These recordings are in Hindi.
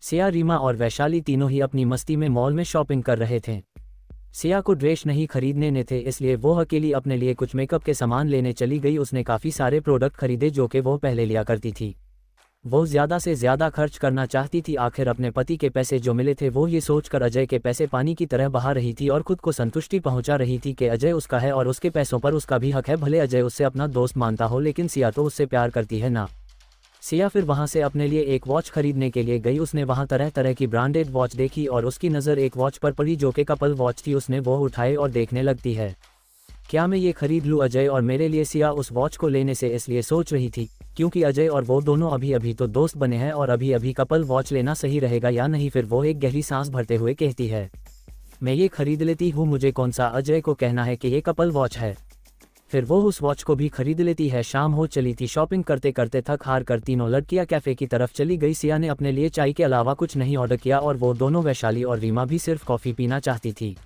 सिया, रीमा और वैशाली तीनों ही अपनी मस्ती में मॉल में शॉपिंग कर रहे थे। सिया को ड्रेस नहीं खरीदने ने थे, इसलिए वो अकेली अपने लिए कुछ मेकअप के सामान लेने चली गई। उसने काफ़ी सारे प्रोडक्ट खरीदे जो कि वो पहले लिया करती थी। वो ज़्यादा से ज़्यादा खर्च करना चाहती थी। आखिर अपने पति के पैसे जो मिले थे वो ये सोचकर अजय के पैसे पानी की तरह बहा रही थी और खुद को संतुष्टि पहुंचा रही थी कि अजय उसका है और उसके पैसों पर उसका भी हक है। भले अजय उससे अपना दोस्त मानता हो, लेकिन सिया तो उससे प्यार करती है ना। सिया फिर वहां से अपने लिए एक वॉच खरीदने के लिए गई। उसने वहां तरह तरह की ब्रांडेड वॉच देखी और उसकी नज़र एक वॉच पर पड़ी जो कि कपल वॉच थी। उसने वो उठाए और देखने लगती है, क्या मैं ये खरीद लूँ अजय और मेरे लिए? सिया उस वॉच को लेने से इसलिए सोच रही थी क्योंकि अजय और वो दोनों अभी अभी तो दोस्त बने हैं और अभी अभी कपल वॉच लेना सही रहेगा या नहीं। फिर वो एक गहरी सांस भरते हुए कहती है, मैं ये खरीद लेती हूँ, मुझे कौन सा अजय को कहना है कि ये कपल वॉच है। फिर वो उस वॉच को भी खरीद लेती है। शाम हो चली थी। शॉपिंग करते करते थक हार कर तीनों लड़कियां कैफ़े की तरफ चली गई। सिया ने अपने लिए चाय के अलावा कुछ नहीं ऑर्डर किया और वो दोनों, वैशाली और रीमा, भी सिर्फ कॉफ़ी पीना चाहती थी।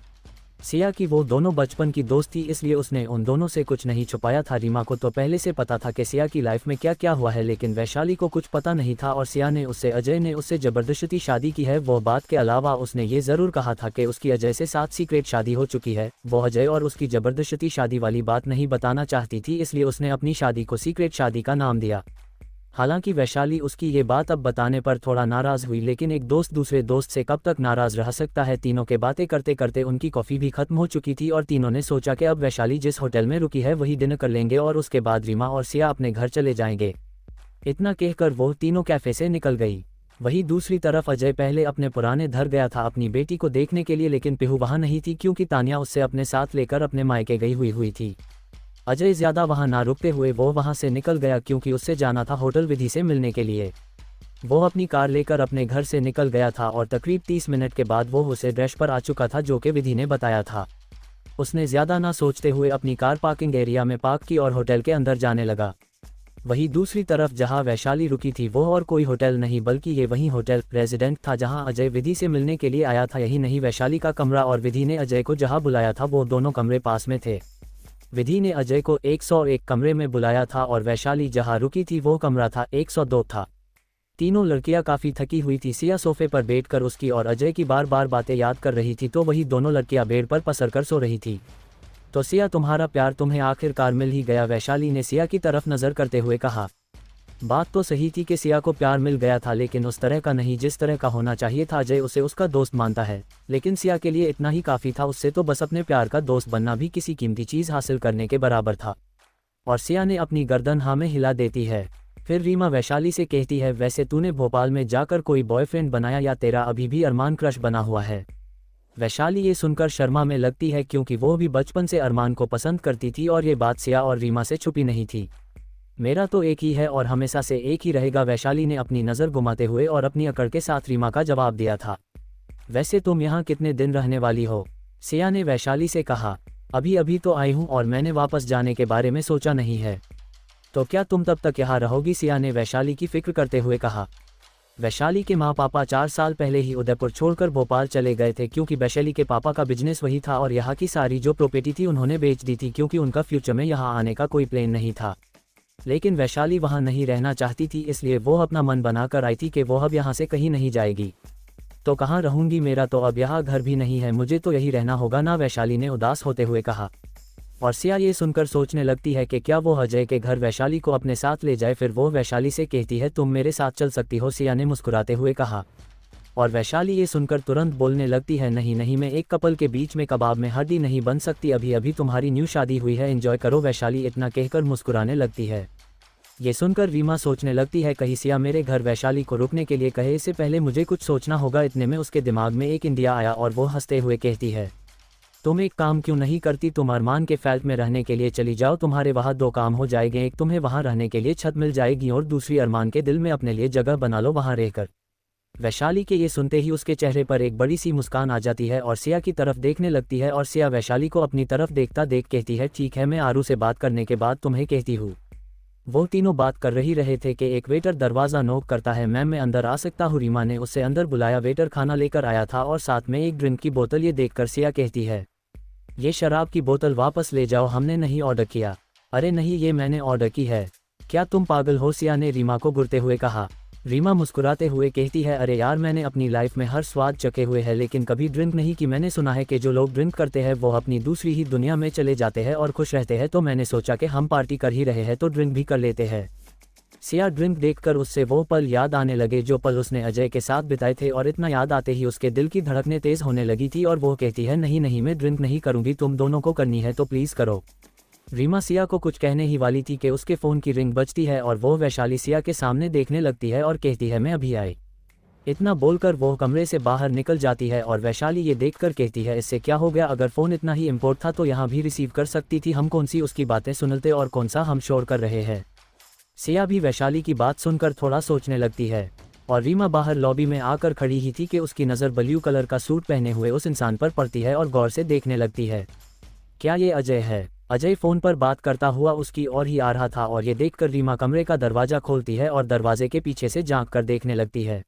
सिया की वो दोनों बचपन की दोस्त थी, इसलिए उसने उन दोनों से कुछ नहीं छुपाया था। रीमा को तो पहले से पता था कि सिया की लाइफ में क्या क्या हुआ है, लेकिन वैशाली को कुछ पता नहीं था। और सिया ने उससे, अजय ने उससे ज़बरदस्ती शादी की है। वो बात के अलावा उसने ये ज़रूर कहा था कि उसकी अजय से 7 सीक्रेट शादी हो चुकी है। वो अजय और उसकी ज़बरदस्ती शादी वाली बात नहीं बताना चाहती थी, इसलिए उसने अपनी शादी को सीक्रेट शादी का नाम दिया। हालांकि वैशाली उसकी ये बात अब बताने पर थोड़ा नाराज़ हुई, लेकिन एक दोस्त दूसरे दोस्त से कब तक नाराज़ रह सकता है। तीनों के बातें करते करते उनकी कॉफ़ी भी खत्म हो चुकी थी और तीनों ने सोचा कि अब वैशाली जिस होटल में रुकी है वही डिनर कर लेंगे और उसके बाद रीमा और सिया अपने घर चले जाएंगे। इतना कहकर वो तीनों कैफ़े से निकल गई। वहीं दूसरी तरफ अजय पहले अपने पुराने घर गया था अपनी बेटी को देखने के लिए, लेकिन पिहू वहाँ नहीं थी क्योंकि तानिया उससे अपने साथ लेकर अपने मायके गई हुई थी। अजय ज़्यादा वहाँ ना रुकते हुए वो वहाँ से निकल गया क्योंकि उससे जाना था होटल विधि से मिलने के लिए। वो अपनी कार लेकर अपने घर से निकल गया था और तकरीब 30 मिनट के बाद वो उसे डैश पर आ चुका था जो कि विधि ने बताया था। उसने ज़्यादा ना सोचते हुए अपनी कार पार्किंग एरिया में पार्क की और होटल के अंदर जाने लगा। वहीं दूसरी तरफ जहां वैशाली रुकी थी वो और कोई होटल नहीं बल्कि ये वही होटल रेजिडेंट था जहां अजय विधि से मिलने के लिए आया था। यही नहीं, वैशाली का कमरा और विधि ने अजय को जहां बुलाया था वो दोनों कमरे पास में थे। विधि ने अजय को 101 कमरे में बुलाया था और वैशाली जहां रुकी थी वो कमरा था 102 था। तीनों लड़कियां काफ़ी थकी हुई थी। सिया सोफे पर बैठकर उसकी और अजय की बार बार बातें याद कर रही थी, तो वही दोनों लड़कियां बेड पर पसरकर सो रही थी। तो सिया, तुम्हारा प्यार तुम्हें आखिरकार मिल ही गया, वैशाली ने सिया की तरफ नज़र करते हुए कहा। बात तो सही थी कि सिया को प्यार मिल गया था, लेकिन उस तरह का नहीं जिस तरह का होना चाहिए था। अजय उसे उसका दोस्त मानता है, लेकिन सिया के लिए इतना ही काफ़ी था। उससे तो बस अपने प्यार का दोस्त बनना भी किसी कीमती चीज़ हासिल करने के बराबर था। और सिया ने अपनी गर्दन हाँ में हिला देती है। फिर रीमा वैशाली से कहती है, वैसे तूने भोपाल में जाकर कोई बॉयफ्रेंड बनाया या तेरा अभी भी अरमान क्रश बना हुआ है? वैशाली ये सुनकर शर्मा में लगती है क्योंकि वो भी बचपन से अरमान को पसंद करती थी और ये बात सिया और रीमा से छुपी नहीं थी। मेरा तो एक ही है और हमेशा से एक ही रहेगा, वैशाली ने अपनी नज़र घुमाते हुए और अपनी अकड़ के साथ रीमा का जवाब दिया था। वैसे तुम यहाँ कितने दिन रहने वाली हो? सिया ने वैशाली से कहा। अभी अभी तो आई हूँ और मैंने वापस जाने के बारे में सोचा नहीं है। तो क्या तुम तब तक यहाँ रहोगी? सिया ने वैशाली की फिक्र करते हुए कहा। वैशाली के माँ पापा 4 साल पहले ही उदयपुर छोड़कर भोपाल चले गए थे क्योंकि वैशाली के पापा का बिजनेस वही था और यहाँ की सारी जो प्रॉपर्टी थी उन्होंने बेच दी थी क्योंकि उनका फ्यूचर में यहाँ आने का कोई प्लान नहीं था। लेकिन वैशाली वहाँ नहीं रहना चाहती थी, इसलिए वो अपना मन बनाकर आई थी कि वो अब यहाँ से कहीं नहीं जाएगी। तो कहाँ रहूँगी? मेरा तो अब यहाँ घर भी नहीं है, मुझे तो यही रहना होगा ना, वैशाली ने उदास होते हुए कहा। और सिया ये सुनकर सोचने लगती है कि क्या वो अजय के घर वैशाली को अपने साथ ले जाए। फिर वो वैशाली से कहती है, तुम मेरे साथ चल सकती हो, सिया ने मुस्कुराते हुए कहा। और वैशाली ये सुनकर तुरंत बोलने लगती है, नहीं नहीं, मैं एक कपल के बीच में कबाब में हड्डी नहीं बन सकती, अभी अभी तुम्हारी न्यू शादी हुई है, एंजॉय करो। वैशाली इतना कहकर मुस्कुराने लगती है। ये सुनकर रीमा सोचने लगती है, कहीं सिया मेरे घर वैशाली को रुकने के लिए कहे, इससे पहले मुझे कुछ सोचना होगा। इतने में उसके दिमाग में एक इंडिया आया और वो हंसते हुए कहती है, तुम एक काम क्यों नहीं करती? तुम अरमान के फ्लैट में रहने के लिए चली जाओ, तुम्हारे वहाँ 2 काम हो जाएंगे, एक तुम्हें वहाँ रहने के लिए छत मिल जाएगी और दूसरी अरमान के दिल में अपने लिए जगह बना लो वहाँ रहकर। वैशाली के ये सुनते ही उसके चेहरे पर एक बड़ी सी मुस्कान आ जाती है और सिया की तरफ देखने लगती है और सिया वैशाली को अपनी तरफ देखता देख कहती है, ठीक है, मैं आरू से बात करने के बाद तुम्हें कहती हूँ। वो तीनों बात कर रही रहे थे कि एक वेटर दरवाज़ा नॉक करता है। मैम, मैं अंदर आ सकता हूँ? रीमा ने उससे अंदर बुलाया। वेटर खाना लेकर आया था और साथ में एक ड्रिंक की बोतल। ये देखकर सिया कहती है, ये शराब की बोतल वापस ले जाओ, हमने नहीं ऑर्डर किया। अरे नहीं, ये मैंने ऑर्डर की है। क्या तुम पागल हो? सिया ने रीमा को घूरते हुए कहा। रीमा मुस्कुराते हुए कहती है, अरे यार, मैंने अपनी लाइफ में हर स्वाद चखे हुए हैं लेकिन कभी ड्रिंक नहीं की। मैंने सुना है कि जो लोग ड्रिंक करते हैं वो अपनी दूसरी ही दुनिया में चले जाते हैं और खुश रहते हैं, तो मैंने सोचा कि हम पार्टी कर ही रहे हैं तो ड्रिंक भी कर लेते हैं। सिया ड्रिंक देखकर उससे वो पल याद आने लगे जो पल उसने अजय के साथ बिताए थे, और इतना याद आते ही उसके दिल की धड़कनें तेज होने लगी थी और वो कहती है, नहीं नहीं, मैं ड्रिंक नहीं करूँगी, तुम दोनों को करनी है तो प्लीज़ करो। रीमा सिया को कुछ कहने ही वाली थी कि उसके फ़ोन की रिंग बजती है और वो वैशाली सिया के सामने देखने लगती है और कहती है, मैं अभी आई। इतना बोलकर वो कमरे से बाहर निकल जाती है और वैशाली ये देखकर कहती है, इससे क्या हो गया, अगर फ़ोन इतना ही इम्पोर्ट था तो यहाँ भी रिसीव कर सकती थी, हम कौन सी उसकी बातें सुनते और कौन सा हम शोर कर रहे हैं। सिया भी वैशाली की बात सुनकर थोड़ा सोचने लगती है और रीमा बाहर लॉबी में आकर खड़ी ही थी कि उसकी नज़र ब्लू कलर का सूट पहने हुए उस इंसान पर पड़ती है और गौर से देखने लगती है। क्या ये अजय है? अजय फ़ोन पर बात करता हुआ उसकी ओर ही आ रहा था और ये देखकर रीमा कमरे का दरवाज़ा खोलती है और दरवाजे के पीछे से झांक कर देखने लगती है।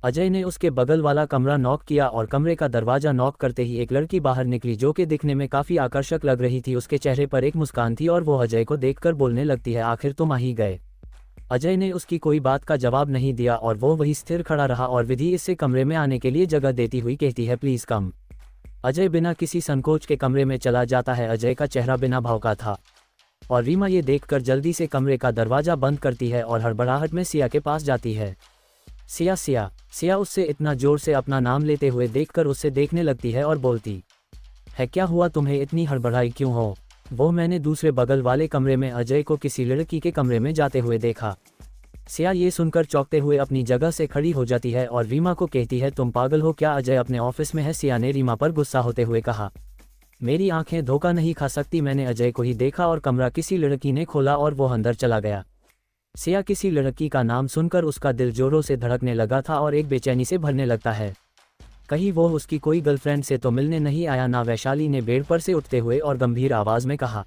अजय ने उसके बगल वाला कमरा नॉक किया और कमरे का दरवाज़ा नॉक करते ही एक लड़की बाहर निकली जो कि दिखने में काफ़ी आकर्षक लग रही थी। उसके चेहरे पर एक मुस्कान थी और वो अजय को देखकर बोलने लगती है, आखिर तुम आ ही गए। अजय ने उसकी कोई बात का जवाब नहीं दिया और वो वहीं स्थिर खड़ा रहा और विधि इससे कमरे में आने के लिए जगह देती हुई कहती है, प्लीज़ कम। अजय बिना किसी संकोच के कमरे में चला जाता है। अजय का चेहरा बिना भाव का था और रीमा ये देखकर जल्दी से कमरे का दरवाज़ा बंद करती है और हड़बड़ाहट में सिया के पास जाती है। सिया सिया सिया उससे इतना ज़ोर से अपना नाम लेते हुए देखकर उससे देखने लगती है और बोलती है, क्या हुआ तुम्हें, इतनी हड़बड़ाई क्यों हो? वो मैंने दूसरे बगल वाले कमरे में अजय को किसी लड़की के कमरे में जाते हुए देखा। सिया ये सुनकर चौंकते हुए अपनी जगह से खड़ी हो जाती है और रीमा को कहती है, तुम पागल हो क्या, अजय अपने ऑफिस में है। सिया ने रीमा पर गुस्सा होते हुए कहा, मेरी आंखें धोखा नहीं खा सकती, मैंने अजय को ही देखा और कमरा किसी लड़की ने खोला और वो अंदर चला गया। सिया किसी लड़की का नाम सुनकर उसका दिल जोरों से धड़कने लगा था और एक बेचैनी से भरने लगता है, कहीं वो उसकी कोई गर्लफ्रेंड से तो मिलने नहीं आया ना। वैशाली ने बेड पर से उठते हुए और गंभीर आवाज़ में कहा।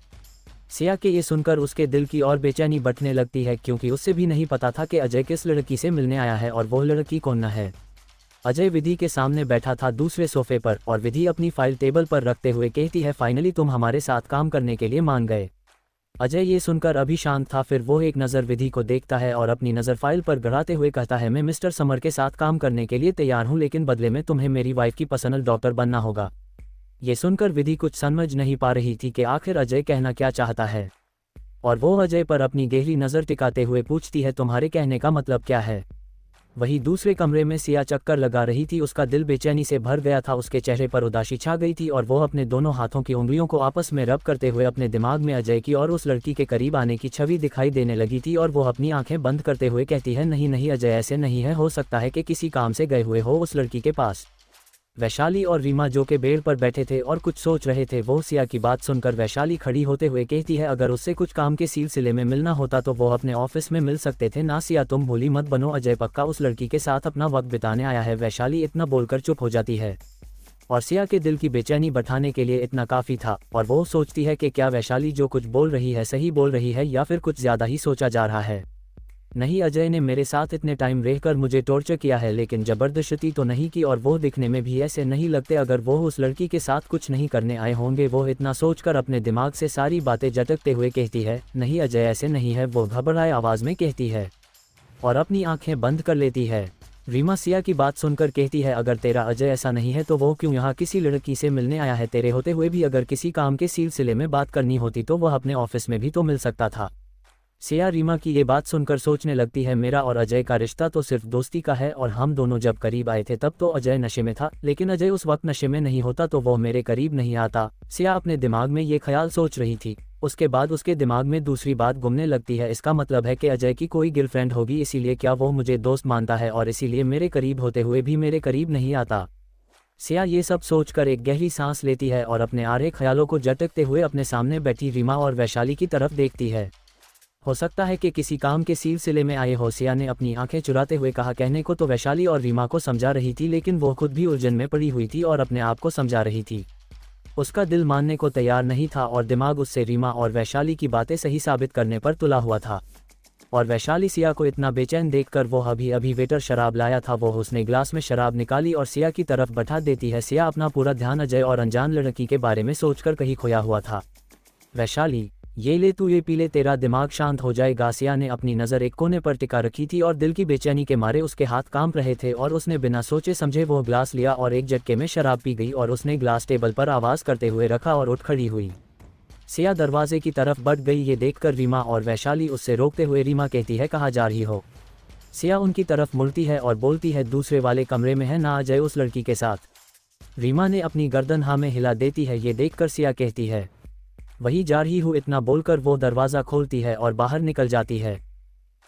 सिया के ये सुनकर उसके दिल की और बेचैनी बढ़ने लगती है क्योंकि उससे भी नहीं पता था कि अजय किस लड़की से मिलने आया है और वो लड़की कौन न है। अजय विधि के सामने बैठा था दूसरे सोफे पर और विधि अपनी फाइल टेबल पर रखते हुए कहती है, फाइनली तुम हमारे साथ काम करने के लिए मान गए। अजय ये सुनकर अभी शांत था, फिर वो एक नज़र विधि को देखता है और अपनी नज़र फाइल पर गड़ाते हुए कहता है, मैं मिस्टर समर के साथ काम करने के लिए तैयार हूँ, लेकिन बदले में तुम्हें मेरी वाइफ की पर्सनल डॉक्टर बनना होगा। ये सुनकर विधि कुछ समझ नहीं पा रही थी कि आखिर अजय कहना क्या चाहता है और वो अजय पर अपनी गहरी नज़र टिकाते हुए पूछती है, तुम्हारे कहने का मतलब क्या है? वहीं दूसरे कमरे में सिया चक्कर लगा रही थी, उसका दिल बेचैनी से भर गया था, उसके चेहरे पर उदासी छा गई थी और वो अपने दोनों हाथों की उंगलियों को आपस में रब करते हुए अपने दिमाग में अजय की और उस लड़की के करीब आने की छवि दिखाई देने लगी थी और वो अपनी आंखें बंद करते हुए कहती है, नहीं नहीं अजय, ऐसे नहीं है, हो सकता है कि किसी काम से गए हुए हो उस लड़की के पास। वैशाली और रीमा जो के बेड पर बैठे थे और कुछ सोच रहे थे, वो सिया की बात सुनकर वैशाली खड़ी होते हुए कहती है, अगर उससे कुछ काम के सिलसिले में मिलना होता तो वो अपने ऑफिस में मिल सकते थे ना। सिया तुम भूली मत बनो, अजय पक्का उस लड़की के साथ अपना वक्त बिताने आया है। वैशाली इतना बोलकर चुप हो जाती है और सिया के दिल की बेचैनी बढ़ाने के लिए इतना काफ़ी था और वो सोचती है कि क्या वैशाली जो कुछ बोल रही है सही बोल रही है या फिर कुछ ज़्यादा ही सोचा जा रहा है। नहीं, अजय ने मेरे साथ इतने टाइम रहकर मुझे टॉर्चर किया है लेकिन ज़बरदस्ती तो नहीं की और वो दिखने में भी ऐसे नहीं लगते, अगर वो उस लड़की के साथ कुछ नहीं करने आए होंगे। वो इतना सोचकर अपने दिमाग से सारी बातें झटकते हुए कहती है, नहीं अजय ऐसे नहीं है। वो घबराए आवाज़ में कहती है और अपनी आंखें बंद कर लेती है। रीमा सिया की बात सुनकर कहती है, अगर तेरा अजय ऐसा नहीं है तो वो क्यों यहाँ किसी लड़की से मिलने आया है? तेरे होते हुए भी अगर किसी काम के सिलसिले में बात करनी होती तो वह अपने ऑफिस में भी तो मिल सकता था। सिया रीमा की ये बात सुनकर सोचने लगती है, मेरा और अजय का रिश्ता तो सिर्फ दोस्ती का है और हम दोनों जब करीब आए थे तब तो अजय नशे में था, लेकिन अजय उस वक्त नशे में नहीं होता तो वो मेरे करीब नहीं आता। सिया अपने दिमाग में ये ख्याल सोच रही थी। उसके बाद उसके दिमाग में दूसरी बात घूमने लगती है, इसका मतलब है कि अजय की कोई गर्लफ्रेंड होगी, इसीलिए क्या वो मुझे दोस्त मानता है और इसीलिए मेरे करीब होते हुए भी मेरे करीब नहीं आता। सिया ये सब सोचकर एक गहरी सांस लेती है और अपने आ रहे ख्यालों को झटकते हुए अपने सामने बैठी रीमा और वैशाली की तरफ देखती है। हो सकता है कि किसी काम के सिलसिले में आए हो, सिया ने अपनी आंखें चुराते हुए कहा। कहने को तो वैशाली और रीमा को समझा रही थी लेकिन वो खुद भी उलझन में पड़ी हुई थी और अपने आप को समझा रही थी। उसका दिल मानने को तैयार नहीं था और दिमाग उससे रीमा और वैशाली की बातें सही साबित करने पर तुला हुआ था। और वैशाली सिया को इतना बेचैन देखकर वो अभी अभी वेटर शराब लाया था, वो उसने ग्लास में शराब निकाली और सिया की तरफ बैठा देती है। सिया अपना पूरा ध्यान अजय और अनजान लड़की के बारे में सोचकर कहीं खोया हुआ था। वैशाली ये ले तू ये पी ले, तेरा दिमाग शांत हो जाएगा। सिया ने अपनी नज़र एक कोने पर टिका रखी थी और दिल की बेचैनी के मारे उसके हाथ कांप रहे थे और उसने बिना सोचे समझे वो ग्लास लिया और एक झटके में शराब पी गई और उसने ग्लास टेबल पर आवाज़ करते हुए रखा और उठ खड़ी हुई। सिया दरवाजे की तरफ बढ़ गई। ये देखकर रीमा और वैशाली उससे रोकते हुए, रीमा कहती है कहाँ जा रही हो। सिया उनकी तरफ मुड़ती है और बोलती है दूसरे वाले कमरे में है ना अजय उस लड़की के साथ। रीमा ने अपनी गर्दन हाँ में हिला देती है। ये देखकर सिया कहती है वही जा रही हूँ। इतना बोलकर वो दरवाज़ा खोलती है और बाहर निकल जाती है।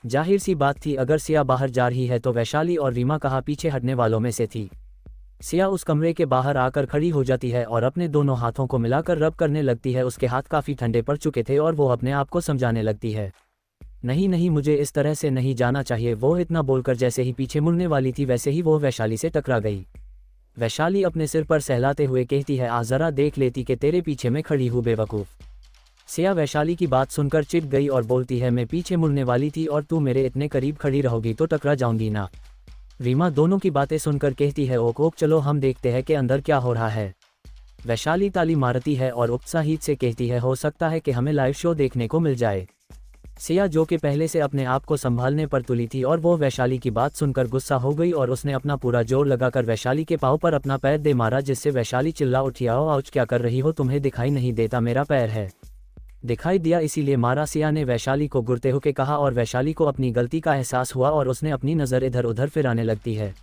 जाहिर सी बात थी अगर सिया बाहर जा रही है तो वैशाली और रीमा कहाँ पीछे हटने वालों में से थी। सिया उस कमरे के बाहर आकर खड़ी हो जाती है और अपने दोनों हाथों को मिलाकर रब करने लगती है। उसके हाथ काफ़ी ठंडे पड़ चुके थे और वो अपने आप को समझाने लगती है नहीं नहीं, मुझे इस तरह से नहीं जाना चाहिए। वो इतना बोलकर जैसे ही पीछे मुड़ने वाली थी वैसे ही वो वैशाली से टकरा गई। वैशाली अपने सिर पर सहलाते हुए कहती है आ ज़रा देख लेती कि तेरे पीछे मैं खड़ी हूँ बेवकूफ़। सिया वैशाली की बात सुनकर चिढ़ गई और बोलती है मैं पीछे मुड़ने वाली थी और तू मेरे इतने करीब खड़ी रहोगी तो टकरा जाऊंगी ना। रीमा दोनों की बातें सुनकर कहती है ओक ओक चलो हम देखते हैं कि अंदर क्या हो रहा है। वैशाली ताली मारती है और उत्साहित से कहती है हो सकता है कि हमें लाइव शो देखने को मिल जाए। सिया जो कि पहले से अपने आप को संभालने पर तुली थी और वो वैशाली की बात सुनकर गुस्सा हो गई और उसने अपना पूरा जोर लगाकर वैशाली के पाँव पर अपना पैर दे मारा, जिससे वैशाली चिल्ला उठी आओ आउच क्या कर रही हो, तुम्हें दिखाई नहीं देता मेरा पैर है। दिखाई दिया इसीलिए मारा, सिया ने वैशाली को गुर्ते होके कहा और वैशाली को अपनी गलती का एहसास हुआ और उसने अपनी नज़र इधर उधर फिराने लगती है।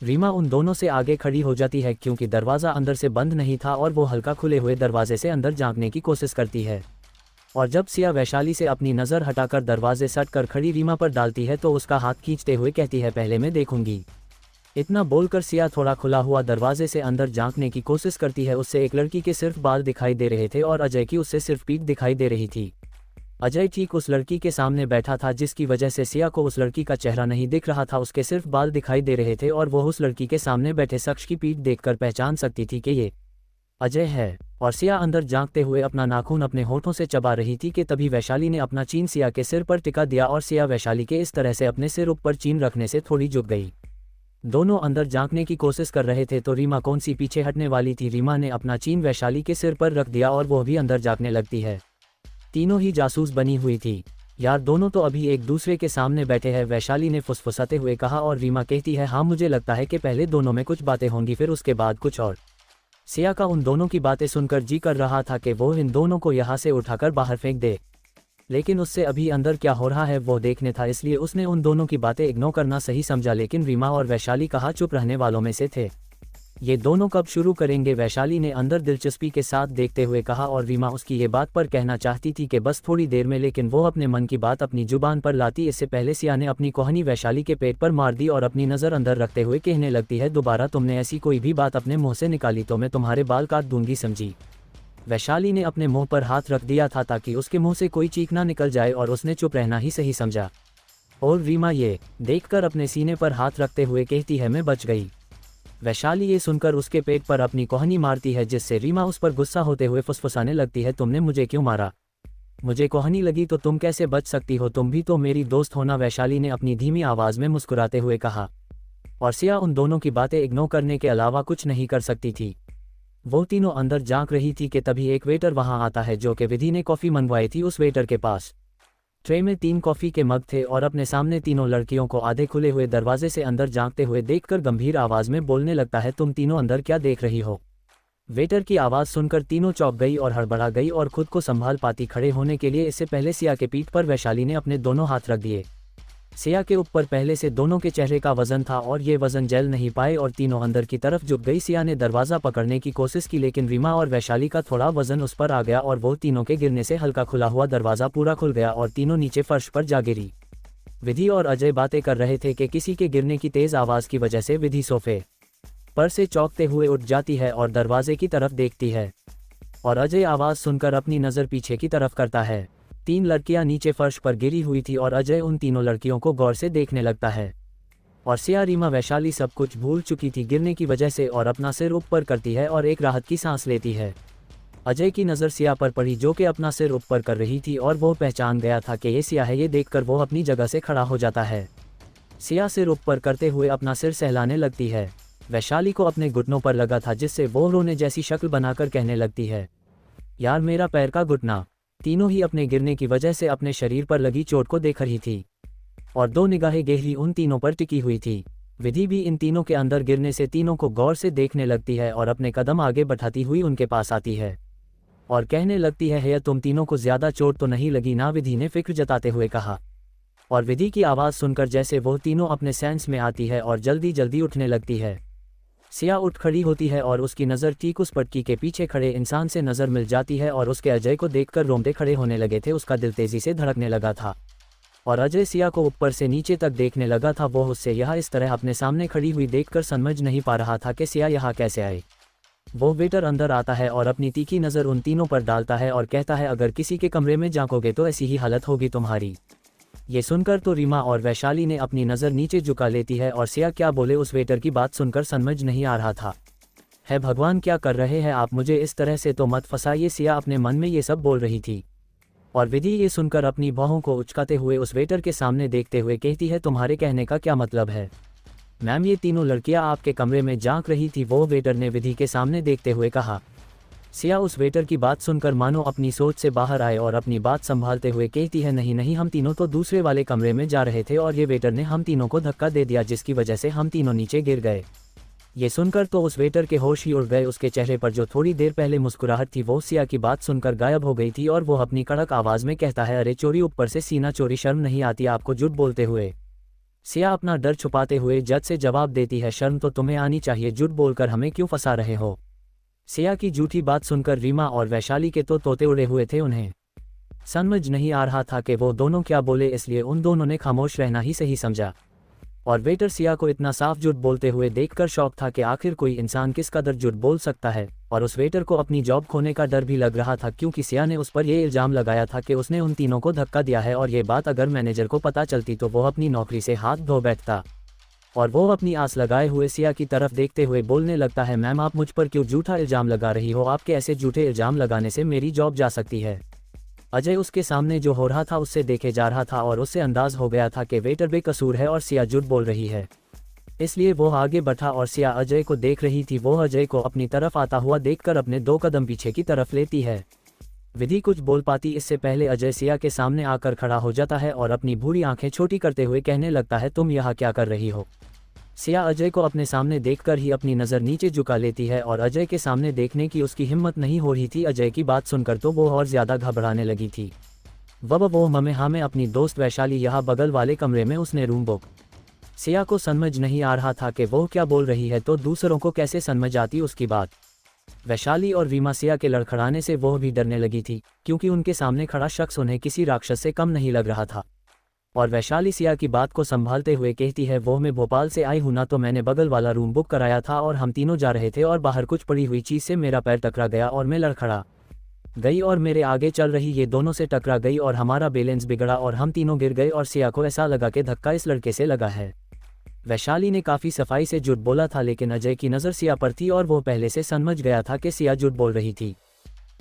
रीमा उन दोनों से आगे खड़ी हो जाती है क्योंकि दरवाज़ा अंदर से बंद नहीं था और वो हल्का खुले हुए दरवाजे से अंदर झांकने की कोशिश करती है। और जब सिया वैशाली से अपनी नज़र हटाकर दरवाजे सट कर खड़ी रीमा पर डालती है तो उसका हाथ खींचते हुए कहती है पहले मैं देखूंगी। इतना बोलकर सिया थोड़ा खुला हुआ दरवाजे से अंदर झांकने की कोशिश करती है। उससे एक लड़की के सिर्फ बाल दिखाई दे रहे थे और अजय की उससे सिर्फ पीठ दिखाई दे रही थी। अजय ठीक उस लड़की के सामने बैठा था जिसकी वजह से सिया को उस लड़की का चेहरा नहीं दिख रहा था, उसके सिर्फ बाल दिखाई दे रहे थे और वो उस लड़की के सामने बैठे शख्स की पीठ देखकर पहचान सकती थी कि ये अजय है। और सिया अंदर झांकते हुए अपना नाखून अपने होठों से चबा रही थी कि तभी वैशाली ने अपना चीन सिया के सिर पर टिका दिया और सिया वैशाली के इस तरह से अपने सिर ऊपर चीन रखने से थोड़ी झुक गई। दोनों अंदर झांकने की कोशिश कर रहे थे तो रीमा कौन सी पीछे हटने वाली थी। रीमा ने अपना चीन वैशाली के सिर पर रख दिया और वो भी अंदर झांकने लगती है। तीनों ही जासूस बनी हुई थी यार, दोनों तो अभी एक दूसरे के सामने बैठे हैं, वैशाली ने फुसफुसाते हुए कहा और रीमा कहती है हाँ मुझे लगता है कि पहले दोनों में कुछ बातें होंगी फिर उसके बाद कुछ और। सिया का उन दोनों की बातें सुनकर जी कर रहा था कि वो इन दोनों को यहाँ से उठाकर बाहर फेंक दे, लेकिन उससे अभी अंदर क्या हो रहा है वो देखने था, इसलिए उसने उन दोनों की बातें इग्नोर करना सही समझा। लेकिन रीमा और वैशाली कहाँ चुप रहने वालों में से थे। ये दोनों कब शुरू करेंगे, वैशाली ने अंदर दिलचस्पी के साथ देखते हुए कहा और रीमा उसकी ये बात पर कहना चाहती थी कि बस थोड़ी देर में, लेकिन वो अपने मन की बात अपनी जुबान पर लाती इससे पहले सिया ने अपनी कोहनी वैशाली के पेट पर मार दी और अपनी नज़र अंदर रखते हुए कहने लगती है दोबारा तुमने ऐसी कोई भी बात अपने मुँह से निकाली तो मैं तुम्हारे बाल काट दूंगी, समझी। वैशाली ने अपने मुंह पर हाथ रख दिया था ताकि उसके मुंह से कोई चीख ना निकल जाए और उसने चुप रहना ही सही समझा। और रीमा ये देखकर अपने सीने पर हाथ रखते हुए कहती है मैं बच गई। वैशाली ये सुनकर उसके पेट पर अपनी कोहनी मारती है जिससे रीमा उस पर गुस्सा होते हुए फुसफुसाने लगती है तुमने मुझे क्यों मारा, मुझे कोहनी लगी तो तुम कैसे बच सकती हो, तुम भी तो मेरी दोस्त होना, वैशाली ने अपनी धीमी आवाज़ में मुस्कुराते हुए कहा। और सिया उन दोनों की बातें इग्नोर करने के अलावा कुछ नहीं कर सकती थी। वो तीनों अंदर झांक रही थी कि तभी एक वेटर वहां आता है जो कि विधि ने कॉफ़ी मंगवाई थी। उस वेटर के पास ट्रे में 3 कॉफ़ी के मग थे और अपने सामने तीनों लड़कियों को आधे खुले हुए दरवाजे से अंदर झांकते हुए देखकर गंभीर आवाज़ में बोलने लगता है तुम तीनों अंदर क्या देख रही हो। वेटर की आवाज़ सुनकर तीनों चौंक गई और हड़बड़ा गई और खुद को संभाल पाती खड़े होने के लिए। इससे पहले सिया के पीठ पर वैशाली ने अपने दोनों हाथ रख दिए। सिया के ऊपर पहले से दोनों के चेहरे का वजन था और ये वजन झेल नहीं पाए और तीनों अंदर की तरफ झुक गई। सिया ने दरवाज़ा पकड़ने की कोशिश की लेकिन रीमा और वैशाली का थोड़ा वजन उस पर आ गया और वो तीनों के गिरने से हल्का खुला हुआ दरवाज़ा पूरा खुल गया और तीनों नीचे फर्श पर जा गिरी। विधि और अजय बातें कर रहे थे कि किसी के गिरने की तेज़ आवाज़ की वजह से विधि सोफे पर से चौंकते हुए उठ जाती है और दरवाजे की तरफ देखती है और अजय आवाज़ सुनकर अपनी नज़र पीछे की तरफ करता है। 3 लड़कियां नीचे फर्श पर गिरी हुई थी और अजय उन तीनों लड़कियों को गौर से देखने लगता है। और सिया, रीमा, वैशाली सब कुछ भूल चुकी थी गिरने की वजह से और अपना सिर ऊपर करती है और एक राहत की सांस लेती है। अजय की नज़र सिया पर पड़ी जो कि अपना सिर ऊपर कर रही थी और वो पहचान गया था कि ये सिया है। ये देखकर वो अपनी जगह से खड़ा हो जाता है। सिया सिर ऊपर करते हुए अपना सिर सहलाने लगती है। वैशाली को अपने घुटनों पर लगा था जिससे वो रोने जैसी शक्ल बनाकर कहने लगती है यार मेरा पैर का घुटना। तीनों ही अपने गिरने की वजह से अपने शरीर पर लगी चोट को देख रही थी और दो निगाहें गहरी उन तीनों पर टिकी हुई थी। विधि भी इन तीनों के अंदर गिरने से तीनों को गौर से देखने लगती है और अपने कदम आगे बढ़ाती हुई उनके पास आती है और कहने लगती है तुम तीनों को ज़्यादा चोट तो नहीं लगी ना? विधि ने फिक्र जताते हुए कहा। और विधि की आवाज़ सुनकर जैसे वो तीनों अपने सेंस में आती है और जल्दी जल्दी उठने लगती है। सिया उठ खड़ी होती है और उसकी नज़र ठीक उस पटकी के पीछे खड़े इंसान से नज़र मिल जाती है और उसके अजय को देखकर रोंगटे खड़े होने लगे थे। उसका दिल तेज़ी से धड़कने लगा था और अजय सिया को ऊपर से नीचे तक देखने लगा था। वो उससे यह इस तरह अपने सामने खड़ी हुई देखकर समझ नहीं पा रहा था कि सिया यहाँ कैसे आई। वो वेटर अंदर आता है और अपनी तीखी नज़र उन तीनों पर डालता है और कहता है अगर किसी के कमरे में झांकोगे तो ऐसी ही हालत होगी तुम्हारी। ये सुनकर तो रीमा और वैशाली ने अपनी नज़र नीचे झुका लेती है और सिया क्या बोले उस वेटर की बात सुनकर समझ नहीं आ रहा था। है भगवान, क्या कर रहे हैं आप? मुझे इस तरह से तो मत फंसाइए, सिया अपने मन में ये सब बोल रही थी। और विधि ये सुनकर अपनी बाहों को उचकाते हुए उस वेटर के सामने देखते हुए कहती है तुम्हारे कहने का क्या मतलब है? मैम, ये तीनों लड़कियां आपके कमरे में झांक रही थी, वो वेटर ने विधि के सामने देखते हुए कहा। सिया उस वेटर की बात सुनकर मानो अपनी सोच से बाहर आए और अपनी बात संभालते हुए कहती है नहीं नहीं, हम तीनों तो दूसरे वाले कमरे में जा रहे थे और ये वेटर ने हम तीनों को धक्का दे दिया जिसकी वजह से हम तीनों नीचे गिर गए। ये सुनकर तो उस वेटर के होश ही उड़ गए। उसके चेहरे पर जो थोड़ी देर पहले मुस्कुराहट थी वो सिया की बात सुनकर गायब हो गई थी और वो अपनी कड़क आवाज़ में कहता है अरे चोरी ऊपर से सीना चोरी, शर्म नहीं आती आपको झूठ बोलते हुए? सिया अपना डर छुपाते हुए जज से जवाब देती है शर्म तो तुम्हें आनी चाहिए, झूठ बोलकर हमें क्यों फंसा रहे हो? सिया की झूठी बात सुनकर रीमा और वैशाली के तो तोते उड़े हुए थे। उन्हें समझ नहीं आ रहा था कि वो दोनों क्या बोले, इसलिए उन दोनों ने खामोश रहना ही सही समझा। और वेटर सिया को इतना साफ झूठ बोलते हुए देखकर शौक था कि आखिर कोई इंसान किस कदर झूठ बोल सकता है। और उस वेटर को अपनी जॉब खोने का डर भी लग रहा था क्योंकि सिया ने उस पर यह इल्ज़ाम लगाया था कि उसने उन तीनों को धक्का दिया है और ये बात अगर मैनेजर को पता चलती तो वो अपनी नौकरी से हाथ धो बैठता। और वो अपनी आस लगाए हुए सिया की तरफ देखते हुए बोलने लगता है मैम, आप मुझ पर क्यों झूठा इल्ज़ाम लगा रही हो? आपके ऐसे झूठे इल्ज़ाम लगाने से मेरी जॉब जा सकती है। अजय उसके सामने जो हो रहा था उससे देखे जा रहा था और उससे अंदाज हो गया था कि वेटर बेकसूर है और सिया झूठ बोल रही है, इसलिए वो आगे बढ़ा और सिया अजय को देख रही थी। वो अजय को अपनी तरफ आता हुआ देखकर अपने 2 कदम पीछे की तरफ लेती है। विधि कुछ बोल पाती इससे पहले अजय सिया के सामने आकर खड़ा हो जाता है और अपनी भूरी आंखें छोटी करते हुए कहने लगता है तुम यहाँ क्या कर रही हो? सिया अजय को अपने सामने देखकर ही अपनी नज़र नीचे झुका लेती है और अजय के सामने देखने की उसकी हिम्मत नहीं हो रही थी। अजय की बात सुनकर तो वो और ज़्यादा घबराने लगी थी। वो ममे हाँ में अपनी दोस्त वैशाली यहाँ बगल वाले कमरे में उसने रूम बुक। सिया को समझ नहीं आ रहा था कि वो क्या बोल रही है तो दूसरों को कैसे समझ आती उसकी बात। वैशाली और रीमा सिया के लड़खड़ाने से वो भी डरने लगी थी क्योंकि उनके सामने खड़ा शख्स उन्हें किसी राक्षस से कम नहीं लग रहा था। और वैशाली सिया की बात को संभालते हुए कहती है वो मैं भोपाल से आई हूँ ना, तो मैंने बगल वाला रूम बुक कराया था और हम तीनों जा रहे थे और बाहर कुछ पड़ी हुई चीज़ से मेरा पैर टकरा गया और मैं लड़खड़ा गई और मेरे आगे चल रही ये दोनों से टकरा गई और हमारा बैलेंस बिगड़ा और हम तीनों गिर गए और सिया को ऐसा लगा कि धक्का इस लड़के से लगा है। वैशाली ने काफ़ी सफाई से झूठ बोला था लेकिन अजय की नज़र सिया पर थी और वो पहले से समझ गया था कि सिया झूठ बोल रही थी।